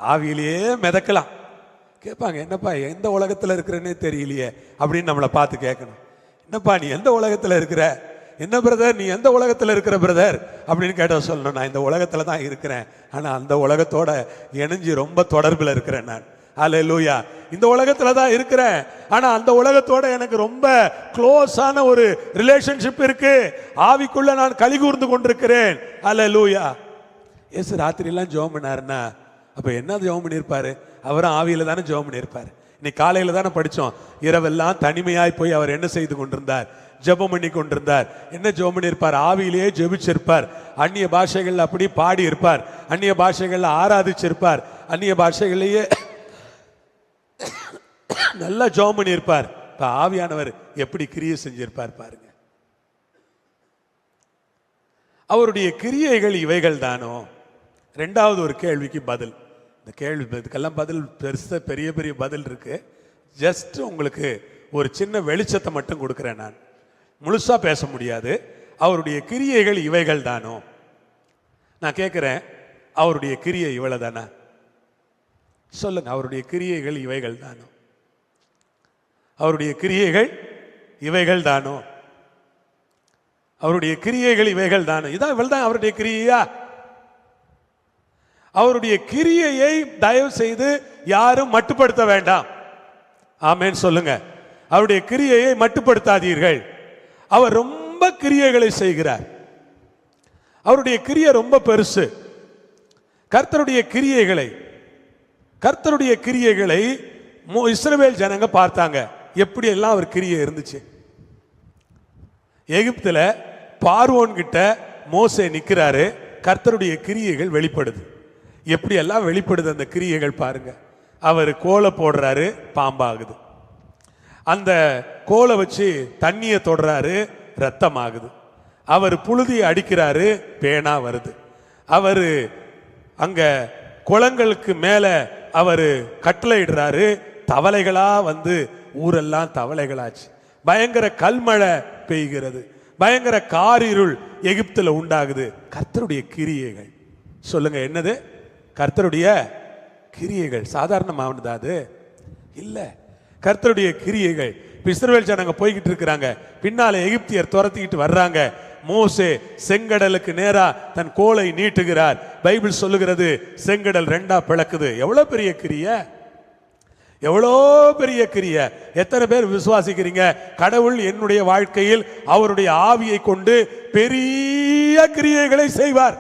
ஆவியிலேயே மிதக்கலாம். கேட்பாங்க, என்னப்பா எந்த உலகத்துல இருக்கிறேன்னே தெரியலையே அப்படின்னு நம்மளை பார்த்து கேட்கணும். என்னப்பா நீ எந்த உலகத்துல இருக்கிற? என்ன பிரதர் நீ எந்த உலகத்துல இருக்கிற பிரதர் அப்படின்னு கேட்ட சொல்லணும், நான் இந்த உலகத்துல தான் இருக்கிறேன், ஆனா அந்த உலகத்தோட இணைஞ்சு ரொம்ப தொடர்பில் இருக்கிறேன் நான். அல்லேலூயா, இந்த உலகத்துல தான் இருக்கிறேன், ஆனா அந்த உலகத்தோட எனக்கு ரொம்ப க்ளோஸான ஒரு ரிலேஷன்ஷிப் இருக்கு. ஆவிக்குள்ள நான் களி கூர்ந்து கொண்டிருக்கிறேன். அல்லேலூயா. இயேசு ராத்திரி எல்லாம் ஜெபம் பண்ணாருன்னா அப்ப என்ன ஜெபம் பண்ணியிருப்பாரு? அவரும் ஆவியில தானே ஜெபம் பண்ணியிருப்பாரு. இன்னைக்கு காலையில தானே படிச்சோம், இரவெல்லாம் தனிமையாய் போய் அவர் என்ன செய்து கொண்டிருந்தார்? ஜெபம் பண்ணி கொண்டிருந்தார். என்ன ஜெபம் பண்ணியிருப்பார்? ஆவியிலேயே ஜெபிச்சிருப்பார். அந்நிய பாஷைகள் அப்படி பாடி இருப்பார், அந்நிய பாஷைகள்ல ஆராதிச்சிருப்பார், அந்நிய பாஷைகளையே நல்லா ஜெபம் பண்ணியிருப்பார். இப்ப ஆவியானவர் எப்படி கிரியை செஞ்சிருப்பார் பாருங்க. அவருடைய கிரியைகள் இவைகள் தானோ? ரெண்டாவது ஒரு கேள்விக்கு பதில். இந்த கேள்வி இதுக்கெல்லாம் பதில் பெருசா பெரிய பெரிய பதில் இருக்கு. ஜஸ்ட் உங்களுக்கு ஒரு சின்ன வெளிச்சத்தை மட்டும் கொடுக்கிறேன். நான் முழுசா பேச முடியாது. அவருடைய கிரியைகள் இவைகள் தானோ? நான் கேட்கிறேன், அவருடைய கிரியை இவ்வளவு தானா? சொல்லுங்க, அவருடைய கிரியைகள் இவைகள் தானோ? அவருடைய கிரியைகள் இவைகள் தானோ? அவருடைய கிரியைகள் இவைகள் தானோ? இதான் இவள் தான் அவருடைய கிரியையா? அவருடைய கிரியையை தயவு செய்து யாரும் மட்டுப்படுத்த வேண்டாம். ஆமென் சொல்லுங்க. அவருடைய கிரியையை மட்டுப்படுத்தாதீர்கள். அவர் ரொம்ப கிரியைகளை செய்கிறார். அவருடைய கிரியை ரொம்ப பெருசு. கர்த்தருடைய கிரியைகளை இஸ்ரவேல் ஜனங்க பார்த்தாங்க. எப்படி எல்லாம் அவர் கிரியை இருந்துச்சு. எகிப்துல பார்வோன் கிட்ட மோசே நிக்கிறாரு. கர்த்தருடைய கிரியைகள் வெளிப்படுது. எப்படி எல்லாம் வெளிப்படுது அந்த கிரியைகள் பாருங்க. அவர் கோலை போடுறாரு, பாம்பாகுது. அந்த கோலை வச்சு தண்ணியை தொடுறாரு, ரத்தம் ஆகுது. அவர் புழுதியை அடிக்கிறாரு, பேனா வருது. அவர் அங்க குளங்களுக்கு மேல அவர் கட்டளையிடுறாரு, தவளைகளா வந்து ஊரெல்லாம் தவளைகளாச்சு. பயங்கர கல்மழை பெய்கிறது, பயங்கர காரிருள் எகிப்துல உண்டாகுது. கர்த்தருடைய கிரியைகள். சொல்லுங்க, என்னது? கர்த்தருடைய கிரியைகள். சாதாரணமானதா அது? இல்ல. கர்த்தருடைய கிரியைகள். இஸ்ரவேல் ஜனங்க போய்கிட்டு இருக்கிறாங்க, பின்னால எகிப்தியர் துரத்திக்கிட்டு வர்றாங்க. மோசே செங்கடலுக்கு நேரா தன் கோலை நீட்டுகிறார். பைபிள் சொல்லுகிறது செங்கடல் ரெண்டா பிளக்குது. எவ்வளவு பெரிய கிரியை, எவ்வளோ பெரிய கிரியை! எத்தனை பேர் விசுவாசிக்கிறீங்க கடவுள் என்னுடைய வாழ்க்கையில் அவருடைய ஆவியை கொண்டு பெரிய கிரியைகளை செய்வார்,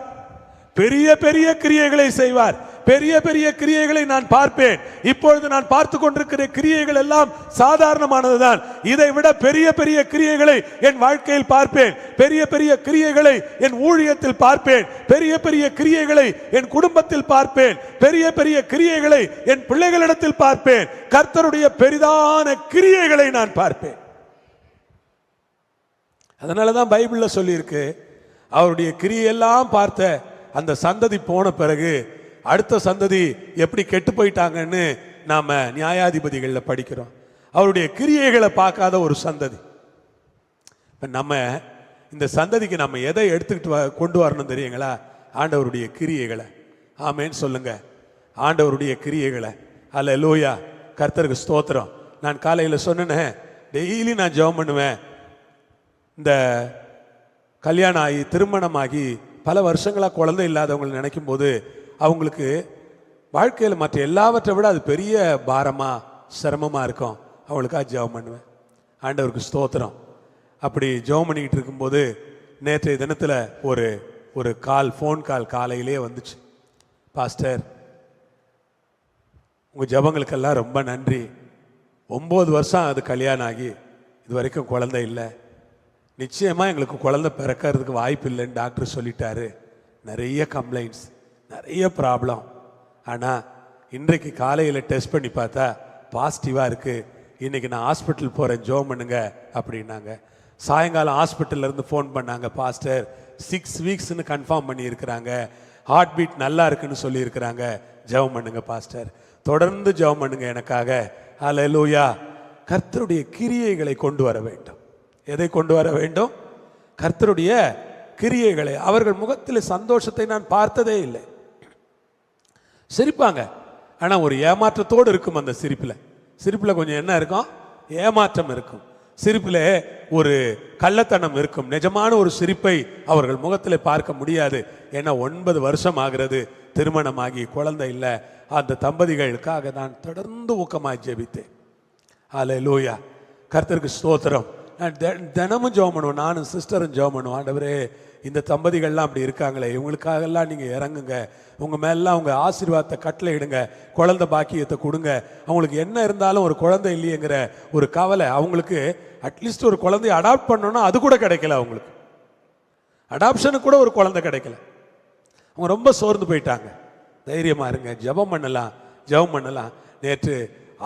பெரிய பெரிய கிரியைகளை செய்வார், பெரிய பெரிய கிரியைகளை நான் பார்ப்பேன். இப்பொழுது நான் பார்த்து கொண்டிருக்கிற கிரியைகள் எல்லாம் சாதாரணமானதுதான். இதை விட பெரிய பெரிய கிரியைகளை என் வாழ்க்கையில் பார்ப்பேன், பெரிய பெரிய கிரியைகளை என் ஊழியத்தில் பார்ப்பேன், பெரிய பெரிய கிரியைகளை என் குடும்பத்தில் பார்ப்பேன், பெரிய பெரிய கிரியைகளை என் பிள்ளைகளிடத்தில் பார்ப்பேன். கர்த்தருடைய பெரிதான கிரியைகளை நான் பார்ப்பேன். அதனாலதான் பைபிள்ல சொல்லியிருக்கு, அவருடைய கிரியையெல்லாம் பார்த்த அந்த சந்ததி போன பிறகு அடுத்த சந்ததி எப்படி கெட்டு போயிட்டாங்கன்னு நாம நியாயாதிபதிகளில் படிக்கிறோம். அவருடைய கிரியைகளை பார்க்காத ஒரு சந்ததி. நம்ம இந்த சந்ததிக்கு நம்ம எதை எடுத்துக்கிட்டு கொண்டு வரணும் தெரியுங்களா? ஆண்டவருடைய கிரியைகளை. ஆமேன்னு சொல்லுங்க. ஆண்டவருடைய கிரியைகளை. அல்லேலூயா, கர்த்தருக்கு ஸ்தோத்திரம். நான் காலையில் சொன்னேன், டெய்லி நான் ஜெபம் பண்ணுவேன். இந்த கல்யாணம் ஆகி திருமணமாகி பல வருஷங்களாக குழந்தை இல்லாதவங்களை நினைக்கும் போது அவங்களுக்கு வாழ்க்கையில் மற்ற எல்லாவற்றை விட அது பெரிய பாரமாக சிரமமாக இருக்கும். அவங்களுக்காக ஜெபம் பண்ணுவேன். ஆண்டவருக்கு ஸ்தோத்திரம். அப்படி ஜெபம் பண்ணிக்கிட்டு இருக்கும்போது நேற்றைய தினத்தில் ஒரு ஃபோன் கால் காலையிலே வந்துச்சு. பாஸ்டர், உங்கள் ஜெபங்களுக்கெல்லாம் ரொம்ப நன்றி. 9 வருஷம் அது கல்யாணம் ஆகி இது வரைக்கும் குழந்தை இல்லை. நிச்சயமாக எங்களுக்கு குழந்தை பிறக்கிறதுக்கு வாய்ப்பு இல்லைன்னு டாக்டர் சொல்லிட்டாரு. நிறைய கம்ப்ளைண்ட்ஸ், நிறைய ப்ராப்ளம். ஆனால் இன்றைக்கு காலையில் டெஸ்ட் பண்ணி பார்த்தா பாசிட்டிவாக இருக்குது. இன்றைக்கி நான் ஹாஸ்பிட்டல் போகிறேன், ஜெபம் பண்ணுங்க அப்படின்னாங்க. சாயங்காலம் ஹாஸ்பிட்டல்லேருந்து ஃபோன் பண்ணாங்க, பாஸ்டர் 6 வீக்ஸ்னு கன்ஃபார்ம் பண்ணியிருக்கிறாங்க, ஹார்ட் பீட் நல்லா இருக்குன்னு சொல்லியிருக்கிறாங்க, ஜெபம் பண்ணுங்க பாஸ்டர், தொடர்ந்து ஜெபம் பண்ணுங்க எனக்காக. அல்லேலூயா. கர்த்தருடைய கிரியைகளை கொண்டு வர வேண்டும். எதை கொண்டு வர வேண்டும்? கர்த்தருடைய கிரியைகளை. அவர்கள் முகத்தில் சந்தோஷத்தை நான் பார்த்ததே இல்லை. சிரிப்பாங்க, ஆனால் ஒரு ஏமாற்றத்தோடு இருக்கும். அந்த சிரிப்பில் கொஞ்சம் என்ன இருக்கும்? ஏமாற்றம் இருக்கும். சிரிப்பில் ஒரு கள்ளத்தனம் இருக்கும். நிஜமான ஒரு சிரிப்பை அவர்கள் முகத்தில் பார்க்க முடியாது. ஏன்னா 9 வருஷம் ஆகிறது திருமணமாகி குழந்தை இல்லை. அந்த தம்பதிகளுக்காக நான் தொடர்ந்து ஊக்கமாய் ஜெபித்தேன். அல்லேலூயா, கர்த்தருக்கு ஸ்தோத்திரம். நான் தினமும் ஜெபம் பண்ணுவோம். நானும் சிஸ்டரும் ஜெபம் பண்ணுவோம். ஆண்டவரே, இந்த தம்பதிகள்லாம் அப்படி இருக்காங்களே, இவங்களுக்காகலாம் நீங்கள் இறங்குங்க, உங்கள் மேலாம் உங்கள் ஆசீர்வாதத்தை கட்டளை இடுங்க, குழந்தை பாக்கியத்தை கொடுங்க. அவங்களுக்கு என்ன இருந்தாலும் ஒரு குழந்தை இல்லையேங்கிற ஒரு கவலை அவங்களுக்கு. அட்லீஸ்ட் ஒரு குழந்தைய அடாப்ட் பண்ணோன்னா அது கூட கிடைக்கல அவங்களுக்கு. அடாப்ஷனுக்கு கூட ஒரு குழந்தை கிடைக்கல. அவங்க ரொம்ப சோர்ந்து போயிட்டாங்க. தைரியமாக இருங்க, ஜெபம் பண்ணலாம், ஜெபம் பண்ணலாம். நேற்று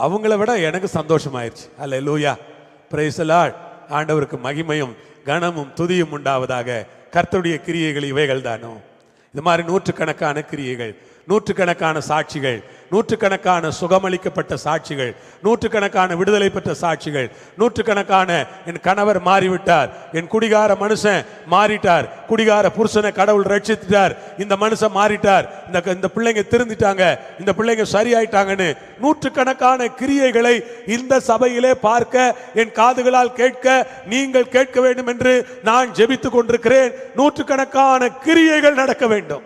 அவங்கள விட எனக்கு சந்தோஷமாயிருச்சு. அல்லேலூயா, பிரைஸ் தி லார்ட். ஆண்டவருக்கு மகிமையும் கனமும் துதியும் உண்டாவதாக. கர்த்தருடைய கிரியைகள் இவைகள் தானோ? இது மாதிரி நூற்றுக்கணக்கான கிரியைகள், நூற்றுக்கணக்கான சாட்சிகள், நூற்றுக்கணக்கான சுகமளிக்கப்பட்ட சாட்சிகள், நூற்றுக்கணக்கான விடுதலை பெற்ற சாட்சிகள், நூற்றுக்கணக்கான என் கணவர் மாறிவிட்டார், என் குடிகார மனுஷன் மாறிட்டார், குடிகார புருஷனை கடவுள் ரட்சித்தார், இந்த மனுஷன் மாறிட்டார், இந்த பிள்ளைங்க திருந்திட்டாங்க, இந்த பிள்ளைங்க சரியாயிட்டாங்கன்னு நூற்றுக்கணக்கான கிரியைகளை இந்த சபையிலே பார்க்க, என் காதுகளால் கேட்க, நீங்கள் கேட்க வேண்டும் என்று நான் ஜெபித்துக் கொண்டிருக்கிறேன். நூற்றுக்கணக்கான கிரியைகள் நடக்க வேண்டும்.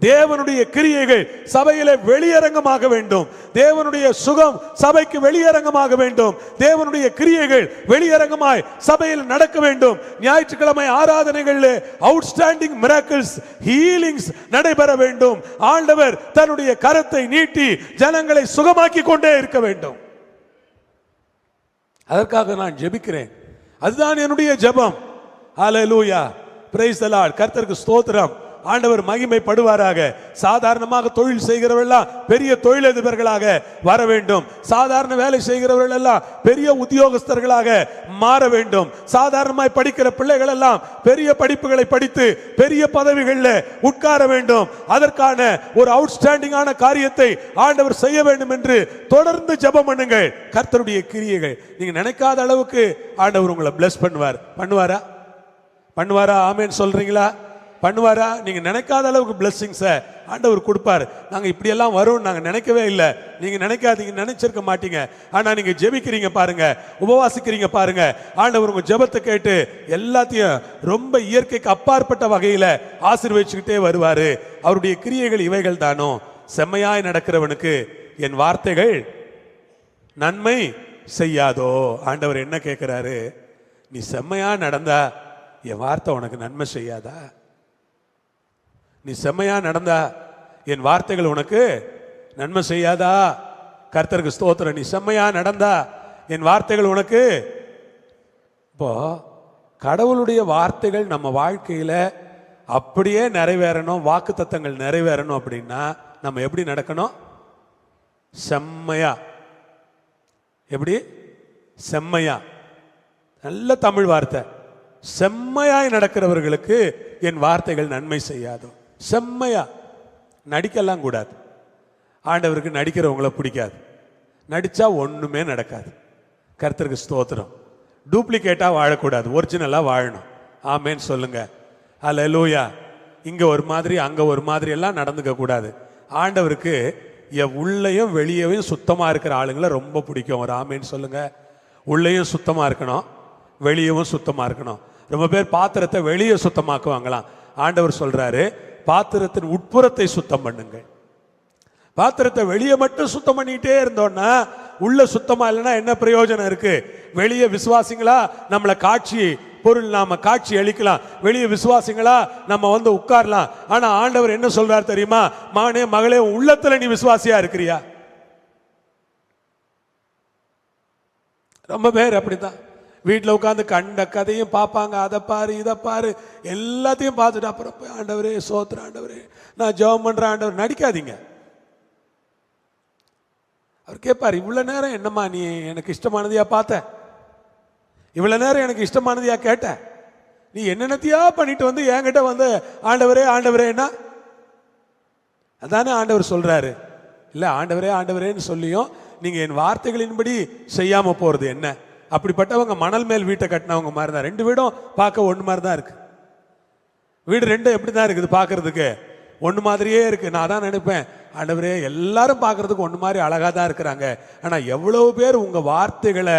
தேவனுடைய கிரியைகள் சபையிலே வெளியரங்கமாக வேண்டும். தேவனுடைய சுகம் சபைக்கு வெளியரங்கமாக வேண்டும். தேவனுடைய கிரியைகள் வெளியரங்கமாய் சபையில் நடக்க வேண்டும். ஞாயிற்றுக்கிழமை ஆராதனைகளிலே அவுட்ஸ்டாண்டிங் மிராக்கிள்ஸ், ஹீலிங்ஸ் நடைபெற வேண்டும். ஆண்டவர் தன்னுடைய கரத்தை நீட்டி ஜனங்களை சுகமாக்கி கொண்டே இருக்க வேண்டும். அதற்காக நான் ஜெபிக்கிறேன். அதுதான் என்னுடைய ஜெபம். ஹல்லேலூயா, பிரைஸ் தி லார்ட். கர்த்தருக்கு ஸ்தோத்திரம். ஆண்டவர் மகிமைப்படுவாராக. சாதாரணமாக தொழில் செய்கிறவர்கள் பெரிய தொழிலதிபர்களாக வர வேண்டும். சாதாரண வேலை செய்கிறவர்கள் எல்லாம் பெரிய உத்தியோகஸ்தர்களாக மாற வேண்டும். சாதாரணமாய் படிக்கிற பிள்ளைகள் எல்லாம் பெரிய படிப்புகளை படித்து பெரிய பதவிகளில் உட்கார வேண்டும். அதற்கான ஒரு அவுட்ஸ்டாண்டிங்கான காரியத்தை ஆண்டவர் செய்ய வேண்டும் என்று தொடர்ந்து ஜெபம் பண்ணுங்கள். கர்த்தருடைய கிரியைகள் நீங்க நினைக்காத அளவுக்கு ஆண்டவர் உங்களை பிளஸ் பண்ணுவார். பண்ணுவாரா? ஆமென் சொல்றீங்களா? பண்ணுவாரா? நீங்க நினைக்காத அளவுக்கு பிளெஸிங்ஸை ஆண்டவர் கொடுப்பார். நாங்க இப்படி எல்லாம் வரும் நாங்க நினைக்கவே இல்லை. நீங்க நினைக்காதீங்க, நினைச்சிருக்க மாட்டீங்க. ஆனா நீங்க ஜெபிக்கிறீங்க பாருங்க, உபவாசிக்கிறீங்க பாருங்க, ஆண்டவர் உங்க ஜெபத்தை கேட்டு எல்லாத்தையும் ரொம்ப இயற்கைக்கு அப்பாற்பட்ட வகையில ஆசீர்வதிச்சுக்கிட்டே வருவாரு. அவருடைய கிரியைகள் இவைகள் தானோ? செம்மையாய் நடக்கிறவனுக்கு என் வார்த்தைகள் நன்மை செய்யாதோ? ஆண்டவர் என்ன கேட்கிறாரு? நீ செம்மையா நடந்தா என் வார்த்தை உனக்கு நன்மை செய்யாதா? நீ செம்மையா நடந்தா என் வார்த்தைகள் உனக்கு நன்மை செய்யாதா? கர்த்தருக்கு ஸ்தோத்திரம். நீ செம்மையா நடந்தா என் வார்த்தைகள் உனக்கு. இப்போ கடவுளுடைய வார்த்தைகள் நம்ம வாழ்க்கையில அப்படியே நிறைவேறணும், வாக்கு தத்தங்கள் நிறைவேறணும் அப்படின்னா நம்ம எப்படி நடக்கணும்? செம்மையா. எப்படி? செம்மையா. நல்ல தமிழ் வார்த்தை. செம்மையாய் நடக்கிறவர்களுக்கு என் வார்த்தைகள் நன்மை செய்யாதோ. செம்மையா. நடிக்கலாம் கூடாது. ஆண்டவருக்கு நடிக்கிறவங்கள பிடிக்காது. நடிச்சா ஒண்ணுமே நடக்காது. கர்த்தருக்கு ஸ்தோத்திரம். டூப்ளிகேட்டா வாழக்கூடாது, ஒரிஜினலா வாழணும். ஆமேன்னு சொல்லுங்க. அல்லேலூயா. இங்க ஒரு மாதிரி அங்க ஒரு மாதிரி எல்லாம் நடந்துக்க கூடாது. ஆண்டவருக்கு உள்ளேயும் வெளியேயும் சுத்தமா இருக்கிற ஆளுங்களை ரொம்ப பிடிக்கும். ஒரு ஆமேன்னு சொல்லுங்க. உள்ளேயும் சுத்தமா இருக்கணும், வெளியவும் சுத்தமா இருக்கணும். ரொம்ப பேர் பாத்திரத்தை வெளியே சுத்தமாக்குவாங்களாம். ஆண்டவர் சொல்றாரு, பாத்திரத்தின் உட்புறத்தை சுத்தம் பண்ணுங்கள். பாத்திரத்தை வெளியே மட்டும் சுத்தம் பண்ணிட்டே இருந்தோம்னா உள்ள சுத்தமா இல்லைன்னா என்ன பிரயோஜனம் இருக்கு? வெளியே விசுவாசிங்களா நம்மளை காட்சி பொருள் நாம காட்சி அளிக்கலாம், வெளியே விசுவாசிங்களா நம்ம வந்து உட்காரலாம். ஆனா ஆண்டவர் என்ன சொல்றாரு தெரியுமா? மகனே மகளே, உள்ளத்துல நீ விசுவாசியா இருக்கிறியா? ரொம்ப பேர் அப்படித்தான் வீட்டில் உட்காந்து கண்ட கதையும் பார்ப்பாங்க. அதை பாரு இதை பாரு எல்லாத்தையும் பார்த்துட்டு அப்புறம் போய் ஆண்டவரே சோத்திர ஆண்டவரே நான் ஜெபம் பண்றேன் ஆண்டவர். நடிக்காதீங்க. அவர் கேட்பார், இவ்வளவு நேரம் என்னம்மா நீ எனக்கு இஷ்டமானதையா பார்த்த? இவ்வளவு நேரம் எனக்கு இஷ்டமானதையா கேட்ட? நீ என்னென்னத்தையா பண்ணிட்டு வந்து என்கிட்ட வந்து ஆண்டவரே ஆண்டவரேன்னா அதானே ஆண்டவர் சொல்றாரு. இல்ல ஆண்டவரே ஆண்டவரேன்னு சொல்லியும் நீங்க என் வார்த்தைகளின்படி செய்யாம போறது என்ன? அப்படிப்பட்டவங்க மணல் மேல் வீட்டை கட்டினவங்க மாதிரி தான். ரெண்டு வீடும் பார்க்க ஒன்று மாதிரி தான் இருக்கு. வீடு ரெண்டும் எப்படி தான் இருக்குது? பார்க்கறதுக்கு ஒன்று மாதிரியே இருக்கு. நான் தான் நினைப்பேன், ஆண்டவரே எல்லாரும் பார்க்கறதுக்கு ஒன்று மாதிரி அழகா தான் இருக்கிறாங்க, ஆனா எவ்வளவு பேர் உங்க வார்த்தைகளை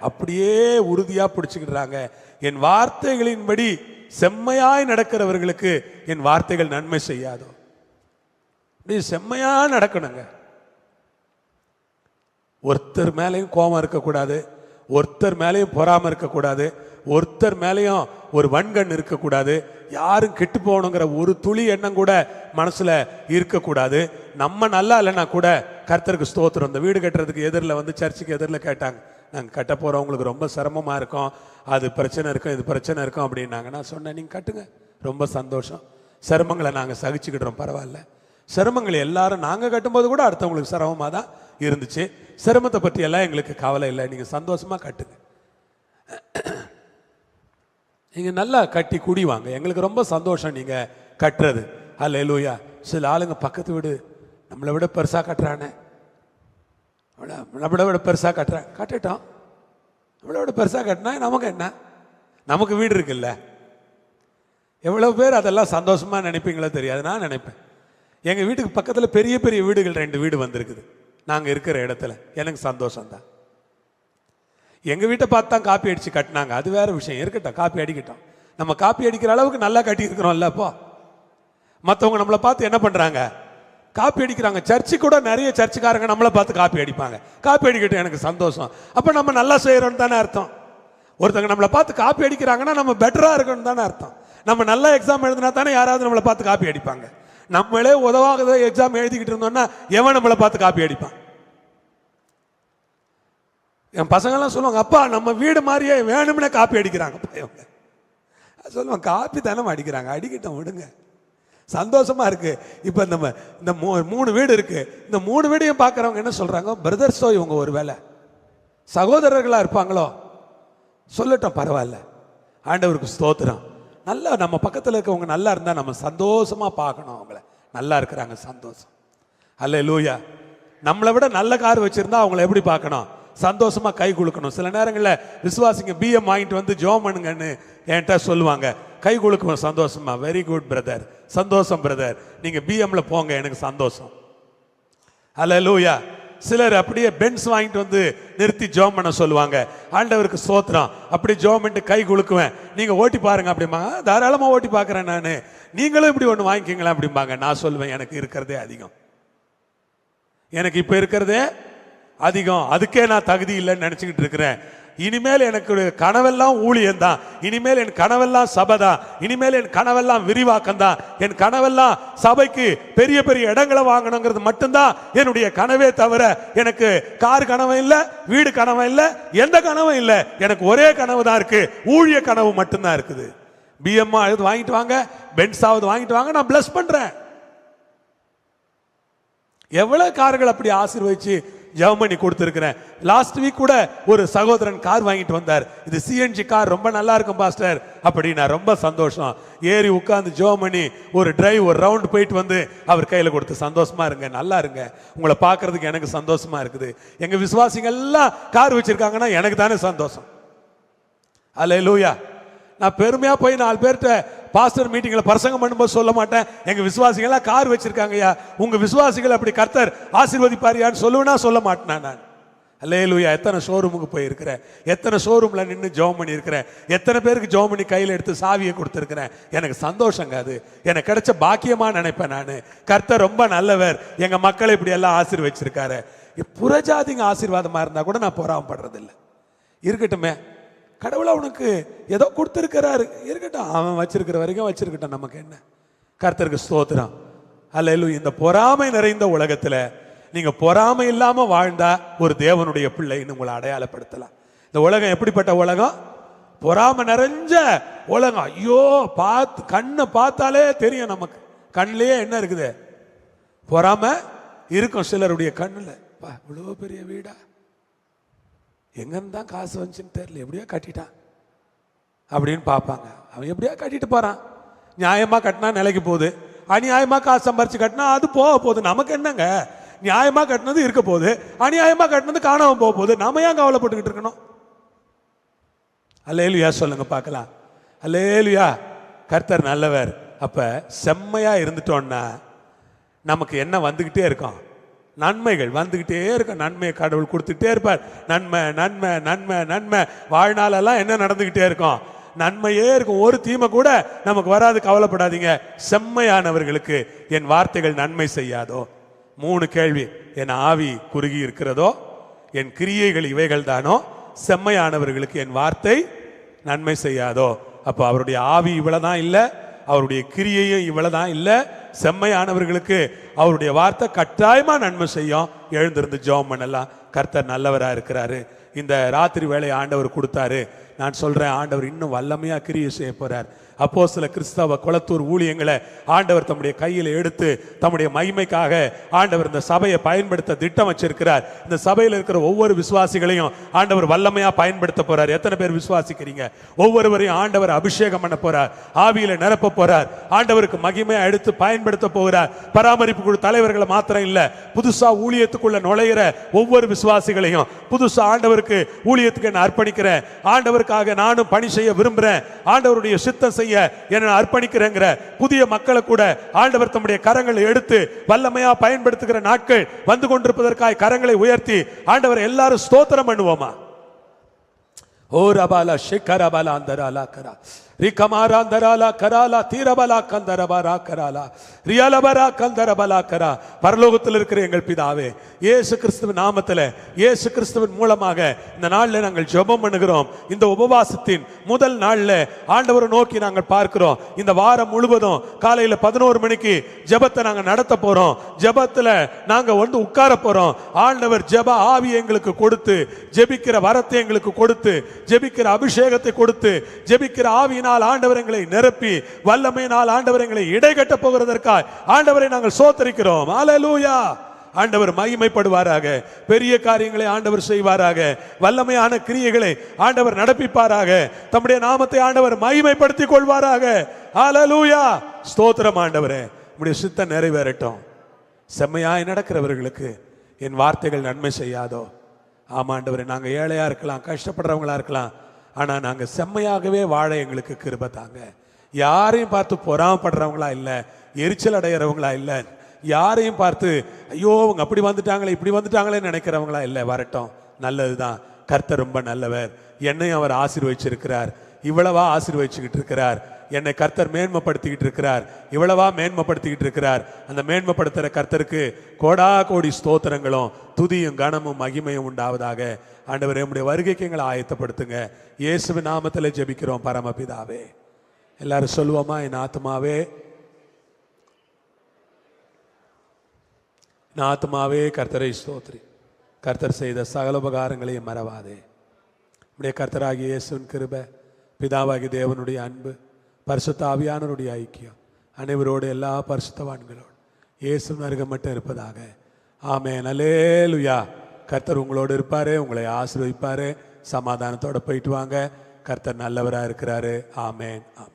அப்படியே உறுதியா பிடிச்சுக்கிறாங்க. என் வார்த்தைகளின்படி செம்மையாய் நடக்கிறவர்களுக்கு என் வார்த்தைகள் நன்மை செய்யாதோ. செம்மையா நடக்கணுங்க. ஒருத்தர் மேலையும் கோபம் இருக்கக்கூடாது, ஒருத்தர் மேலையும் பொறாம இருக்கக்கூடாது, ஒருத்தர் மேலையும் ஒரு வன்கண் இருக்கக்கூடாது, யாரும் கெட்டு போகணுங்கிற ஒரு துளி எண்ணம் கூட மனசுல இருக்கக்கூடாது. நம்ம நல்லா இல்லைன்னா கூட கர்த்தருக்கு ஸ்தோத்திரம். இந்த வீடு கட்டுறதுக்கு எதிரில் வந்து சர்ச்சுக்கு எதிரில் கேட்டாங்க, நாங்கள் கட்ட போறவங்களுக்கு ரொம்ப சிரமமா இருக்கும், அது பிரச்சனை இருக்கும் இது பிரச்சனை இருக்கும் அப்படின்னாங்க. நான் சொன்னேன், நீங்க கட்டுங்க, ரொம்ப சந்தோஷம். சிரமங்களை நாங்கள் சகிச்சுக்கிடுறோம், பரவாயில்ல. சிரமங்களை எல்லாரும் நாங்கள் கட்டும்போது கூட அடுத்தவங்களுக்கு சிரமமாக தான் இருந்துச்சு. சிரமத்தை பற்றி எல்லாம் எங்களுக்கு கவலை இல்லை, நீங்கள் சந்தோஷமா கட்டுங்க. நீங்கள் நல்லா கட்டி குடிவாங்க, எங்களுக்கு ரொம்ப சந்தோஷம் நீங்கள் கட்டுறது. அல்லேலூயா. சில ஆளுங்க பக்கத்து வீடு நம்மளை விட பெருசாக கட்டுறானே, நம்மளை விட பெருசாக கட்டுறேன், கட்டட்டும். நம்மளை விட பெருசாக கட்டினா நமக்கு என்ன? நமக்கு வீடு இருக்குல்ல. எவ்வளவு பேர் அதெல்லாம் சந்தோஷமா நினைப்பீங்களோ தெரியாது. நான் நினைப்பேன், எங்கள் வீட்டுக்கு பக்கத்தில் பெரிய பெரிய வீடுகள் 2 வீடு வந்திருக்குது நாங்கள் இருக்கிற இடத்துல. எனக்கு சந்தோஷம் தான். எங்கள் வீட்டை பார்த்து தான் காப்பி அடித்து கட்டினாங்க, அது வேற விஷயம். இருக்கட்டும், காப்பி அடிக்கட்டும். நம்ம காப்பி அடிக்கிற அளவுக்கு நல்லா கட்டி இருக்கிறோம்ல. அப்போ மற்றவங்க நம்மளை பார்த்து என்ன பண்ணுறாங்க? காப்பி அடிக்கிறாங்க. சர்ச்சு கூட நிறைய சர்ச்சுக்காரங்க நம்மளை பார்த்து காப்பி அடிப்பாங்க. காப்பி அடிக்கட்டும், எனக்கு சந்தோஷம். அப்போ நம்ம நல்லா செய்கிறோன்னு தானே அர்த்தம். ஒருத்தங்க நம்மளை பார்த்து காப்பி அடிக்கிறாங்கன்னா நம்ம பெட்டராக இருக்கணும் தானே அர்த்தம். நம்ம நல்லா எக்ஸாம் எழுதினா தானே யாராவது நம்மளை பார்த்து காப்பி அடிப்பாங்க. நம்மளே உதவாத எக்ஸாம் எழுதிக்கிட்டு இருந்தோம்னா எவன் நம்மளை பார்த்து காப்பி அடிப்பான்? என் பசங்கள்லாம் சொல்லுவாங்க, அப்பா நம்ம வீடு மாதிரியே வேணும்னே காப்பி அடிக்கிறாங்க. இவங்க சொல்லுவாங்க, காப்பி தானே அடிக்கிறாங்க, அடிக்கட்டும் விடுங்க, சந்தோஷமா இருக்கு. இப்ப நம்ம இந்த 3 வீடு இருக்கு, இந்த 3 வீடையும் பார்க்கறவங்க என்ன சொல்றாங்க? பிரதர்ஸோ இவங்க ஒரு வேலை சகோதரர்களா இருப்பாங்களோ, சொல்லட்டும், பரவாயில்ல. ஆண்டவருக்கு ஸ்தோத்திரம். நல்லா நம்ம பக்கத்தில் இருக்கவங்க நல்லா இருந்தா நம்ம சந்தோஷமா பார்க்கணும். அவங்கள நல்லா இருக்கிறாங்க, சந்தோஷம். அல்லேலூயா. நம்மளை விட நல்ல கார் வச்சிருந்தா அவங்கள எப்படி பார்க்கணும்? சந்தோஷமா கை குலுக்கணும். சில நேரங்களில் விசுவாசிங்க பிஎம் வாங்கிட்டு வந்து ஜோம் பண்ணுங்கன்னு என்கிட்ட சொல்லுவாங்க, கை குலுக்குவோம் சந்தோஷமா. வெரி குட் பிரதர், சந்தோஷம் பிரதர், நீங்க பிஎம்ல போங்க, எனக்கு சந்தோஷம். அல்லேலூயா. சிலர் அப்படியே பென்ஸ் வாங்கிட்டு வந்து நிறுத்தி ஜோம் பண்ண சொல்லுவாங்க. ஆண்டவருக்கு ஸ்தோத்திரம். அப்படி ஜோம் பண்ணிட்டு கை குலுக்குவேன், நீங்க ஓட்டி பாருங்க அப்படிம்பாங்க. தாராளமா ஓட்டி பார்க்கறேன் நான், நீங்களும் இப்படி ஒன்று வாங்கிக்கிங்களா அப்படிம்பாங்க. நான் சொல்லுவேன், எனக்கு இருக்கிறதே அதிகம், எனக்கு இப்ப இருக்கிறதே அதிகம், அதுக்கே நான் தகுதி இல்லைன்னு நினைச்சுக்கிட்டு இருக்கிறேன். இனிமேல் எனக்கு கனவெல்லாம் ஊழியம் தான், இனிமேல் என் கனவெல்லாம் சபை தான், இனிமேல் என் கனவெல்லாம் விரிவாக்கம் தான், என் கனவெல்லாம் சபைக்கு பெரிய பெரிய இடங்களை வாங்கணுங்கிறது மட்டும்தான் என்னுடைய கனவே தவிர எனக்கு கார் கனவு இல்லை, வீடு கனவு இல்லை, எந்த கனவும் இல்லை. எனக்கு ஒரே கனவு தான் இருக்கு, ஊழிய கனவு மட்டும்தான் இருக்குது. பிஎம் வாங்கிட்டு வாங்க, பென்ஸாவது வாங்கிட்டு வாங்க, நான் பிளஸ் பண்றேன். எவ்வளவு கார்கள் அப்படி ஆசீர்வதிச்சு ஜெபம் பண்ணி கொடுத்திருக்கிறேன். லாஸ்ட் வீக் கூட ஒரு சகோதரன் கார் வாங்கிட்டு வந்தார். இது சிஎன்ஜி கார், ரொம்ப நல்லா இருக்கும் பாஸ்டர் அப்படின்னா ரொம்ப சந்தோஷம். ஏறி உட்கார்ந்து ஜெபம் பண்ணி ஒரு டிரைவ், ஒரு ரவுண்ட் போயிட்டு வந்து அவர் கையில கொடுத்து, சந்தோஷமா இருங்க, நல்லா இருங்க, உங்களை பார்க்கறதுக்கு எனக்கு சந்தோஷமா இருக்குது. எங்க விசுவாசிங்க எல்லாம் கார் வச்சிருக்காங்கன்னா எனக்கு தானே சந்தோஷம். அல்லேலூயா. நான் பெருமையா போய் 4 பேர்கிட்ட பாஸ்டர் மீட்டிங்ல பிரசங்கம் பண்ணும்போது சொல்ல மாட்டேன், எங்க விசுவாசிகள் எல்லாம் கார் வச்சிருக்காங்கயா, உங்க விசுவாசிகள் அப்படி கர்த்தர் ஆசீர்வதிப்பாரியான்னு சொல்லுவேனா? சொல்ல மாட்டேன் நான். அல்லேலூயா. எத்தனை ஷோரூமுக்கு போயிருக்கிறேன், எத்தனை ஷோரூம்ல நின்று ஜெபம் பண்ணி இருக்கிறேன், எத்தனை பேருக்கு ஜெபம் பண்ணி கையில் எடுத்து சாவியை கொடுத்துருக்கிறேன். எனக்கு சந்தோஷங்க, அது எனக்கு கிடைச்ச பாக்கியமா நினைப்பேன் நான். கர்த்தர் ரொம்ப நல்லவர், எங்க மக்களை இப்படி எல்லாம் ஆசீர்வச்சிருக்காரு. புறஜாதிங்க ஆசீர்வாதமா இருந்தா கூட நான் பொறாமப்படுறது இல்லை. இருக்கட்டுமே, கடவுளை உனக்கு ஏதோ கொடுத்திருக்கிறாரு, இருக்கட்டும், அவன் வச்சிருக்கிற வரைக்கும் வச்சிருக்கட்டும், நமக்கு என்ன. கர்த்தருக்கு ஸ்தோத்திரம். அல்லேலூயா. இந்த பொறாமை நிறைந்த உலகத்துல நீங்க பொறாமை இல்லாம வாழ்ந்தா ஒரு தேவனுடைய பிள்ளைன்னு உங்களை அடையாளப்படுத்தலாம். இந்த உலகம் எப்படிப்பட்ட உலகம்? பொறாமை நிறைஞ்ச உலகம். ஐயோ, கண்ணை பார்த்தாலே தெரியும் நமக்கு, கண்ணிலேயே என்ன இருக்குது? பொறாமை இருக்கும் சிலருடைய கண்ணுல. இவ்வளவு பெரிய வீடா, எங்கன்னு தான் காசு வந்துச்சுன்னு தெரியல, எப்படியோ கட்டிட்டான் அப்படின்னு பார்ப்பாங்க. அவன் எப்படியோ கட்டிட்டு போறான். நியாயமா கட்டினா நிலைக்கு போகுது, அநியாயமா காசு சம்பாரிச்சு கட்டினா அது போக போகுது. நமக்கு என்னங்க? நியாயமா கட்டினது இருக்க போகுது, அநியாயமா கட்டினது காணாம போக போகுது. நாம ஏன் கவலைப்பட்டுக்கிட்டு இருக்கணும்? அல்லேலூயா சொல்லுங்க பார்க்கலாம். அல்லேலூயா. கர்த்தர் நல்லவர். அப்ப செம்மையா இருந்துட்டோம்னா நமக்கு என்ன வந்துகிட்டே இருக்கும்? நன்மைகள் வந்துகிட்டே இருக்கும். நன்மையை கடவுள் கொடுத்துட்டே இருப்பார். நன்மை நன்மை நன்மை நன்மை. வாழ்நாளெல்லாம் என்ன நடந்துகிட்டே இருக்கும்? நன்மையே இருக்கும். ஒரு தீமை கூட நமக்கு வராது, கவலைப்படாதீங்க. செம்மையானவர்களுக்கு என் வார்த்தைகள் நன்மை செய்யாதோ? 3 கேள்வி. என் ஆவி குறுகி இருக்கிறதோ, என் கிரியைகள் இவைகள் தானோ, செம்மையானவர்களுக்கு என் வார்த்தை நன்மை செய்யாதோ? அப்போ அவருடைய ஆவி இவ்வளவுதான் இல்லை, அவருடைய கிரியையும் இவ்வளவுதான் இல்லை. செம்மையானவர்களுக்கு அவருடைய வார்த்தை கட்டாயமா நன்மை செய்யும். எழுந்திருந்து ஜெபம் பண்ணலாம். கர்த்தர் நல்லவரா இருக்கிறாரு. இந்த ராத்திரி வேளை ஆண்டவர் கொடுத்தாரு. நான் சொல்றேன், ஆண்டவர் இன்னும் வல்லமையா கிரியை செய்ய போறார். அப்போஸ்தல கிறிஸ்தவ குளத்தூர் ஊழியங்களை ஆண்டவர் தம்முடைய கையில் எடுத்து தம்முடைய மகிமைக்காக ஆண்டவர் இந்த சபையை பயன்படுத்த திட்டம் வச்சிருக்கிறார். இந்த சபையில் இருக்கிற ஒவ்வொரு விசுவாசிகளையும் ஆண்டவர் வல்லமையா பயன்படுத்த போறார். எத்தனை பேர் விசுவாசிக்கிறீங்க? ஒவ்வொருவரையும் ஆண்டவர் அபிஷேகம் பண்ண போறார், ஆவியில நிரப்ப போறார், ஆண்டவருக்கு மகிமையா எடுத்து பயன்படுத்த போகிறார். பராமரிப்பு குழு தலைவர்களை மாத்திரம் இல்ல, புதுசா ஊழியத்துக்குள்ள நுழைகிற ஒவ்வொரு விசுவாசிகளையும் புதுசா ஆண்டவருக்கு ஊழியத்துக்கு நான் அர்ப்பணிக்கிறேன், ஆண்டவருக்காக நானும் பணி செய்ய விரும்புறேன், ஆண்டவருடைய சித்தம் என்ன அர்ப்பணிக்கிறேங்கிற புதிய மக்களை கூட ஆண்டவர் தம்முடைய கரங்களை எடுத்து வல்லமையா பயன்படுத்துகிற நாட்கள் வந்து கொண்டிருப்பதற்காக கரங்களை உயர்த்தி ஆண்டவர் எல்லாரும் ஸ்தோத்திரம் பண்ணுவோமா? ஓ ரபாலா ஷிகரபாலா அந்தராலா கரா ரிகமாரா அந்தராலா கராலா தீரபலா கந்தரபரா கராலா ரியலபரா கந்தரபலா கரா. பரலோகத்தில் இருக்கிற எங்கள் பிதாவே, இயேசு கிறிஸ்துவின் நாமத்தில், இயேசு கிறிஸ்துவின் மூலமாக இந்த நாளில் நாங்கள் ஜெபம் பண்ணுகிறோம். இந்த உபவாசத்தின் முதல் நாளில் ஆண்டவரை நோக்கி நாங்கள் பார்க்கிறோம். இந்த வாரம் முழுவதும் காலையில் 11 மணிக்கு ஜெபத்தை நாங்கள் நடத்த போறோம். ஜெபத்தில் நாங்கள் வந்து உட்கார போறோம். ஆண்டவர் ஜெப ஆவி எங்களுக்கு கொடுத்து, ஜெபிக்கிற வரத்தை எங்களுக்கு கொடுத்து, ஜெபிக்கிற அபிஷேகத்தை கொடுத்து, ஜெபிக்கிற ஆவியினால் ஆண்டவர் எங்களை நிரப்பி, வல்லமையினால் ஆண்டவர் எங்களை இடைகட்ட போகிறதற்காக ஆண்டவரை நாங்கள் சோத்தரிக்கிறோம். அல்லேலூயா. ஆண்டவர் மகிமைப்படுவாராக, பெரிய காரியங்களை ஆண்டவர் செய்வாராக, வல்லமையான கிரியைகளை ஆண்டவர் நடப்பிப்பாராக, தம்முடைய நாமத்தை ஆண்டவர் மகிமைப்படுத்திக் கொள்வாராக. அல்லேலூயா. ஸ்தோத்திரம் ஆண்டவரே, உம்முடைய சித்தம் நிறைவேறட்டும். செம்மையாய் நடக்கிறவர்களுக்கு என் வார்த்தைகள் நன்மை செய்யாதோ? ஆமாண்டவரே, நாங்க ஏழையா இருக்கலாம், கஷ்டப்படுறவங்களா இருக்கலாம், ஆனா நாங்க செம்மையாகவே வாழ எங்களுக்கு கிருபை தாங்க. யாரையும் பார்த்து பொறாமப்படுறவங்களா இல்ல, எரிச்சல் அடைகிறவங்களா இல்ல, யாரையும் பார்த்து ஐயோ அவங்க அப்படி வந்துட்டாங்களே இப்படி வந்துட்டாங்களே நினைக்கிறவங்களா இல்ல. வரட்டும், நல்லதுதான். கர்த்தர் ரொம்ப நல்லவர். என்னையும் அவர் ஆசீர்வதிச்சிருக்கிறார், இவ்வளவா ஆசீர்வதிச்சுக்கிட்டு இருக்கிறார். என்னை கர்த்தர் மேன்மைப்படுத்திக்கிட்டு இருக்கிறார், இவ்வளவா மேன்மைப்படுத்திக்கிட்டு இருக்கிறார். அந்த மேன்மைப்படுத்துகிற கர்த்தருக்கு கோடா கோடி ஸ்தோத்திரங்களும் துதியும் கனமும் மகிமையும் உண்டாவதாக. ஆண்டவரே, நம்முடைய வருகைக்கு எங்களை ஆயத்தப்படுத்துங்க. இயேசுவின் நாமத்தில் ஜெபிக்கிறோம் பரமபிதாவே. எல்லாரும் சொல்லுவோமா? என் ஆத்மாவே, என் ஆத்மாவே கர்த்தரை ஸ்தோத்திரி, கர்த்தர் செய்த சகல உபகாரங்களையும் மறவாதே. நம்முடைய கர்த்தராகிய இயேசுவின் கிருபை, பிதாவாகிய தேவனுடைய அன்பு, பரிசுத்த ஆவியானவருடைய ஐக்கியம் அனைவரோடு எல்லா பரிசுத்தவான்களோடு இயேசுவின் அருகே மட்டும் இருப்பதாக. ஆமென். அல்லேலூயா. கர்த்தர் உங்களோடு இருப்பாரு, உங்களை ஆசீர்வதிப்பாரு. சமாதானத்தோட போயிட்டு வாங்க. கர்த்தர் நல்லவராக இருக்கிறாரு. ஆமென். ஆமென்.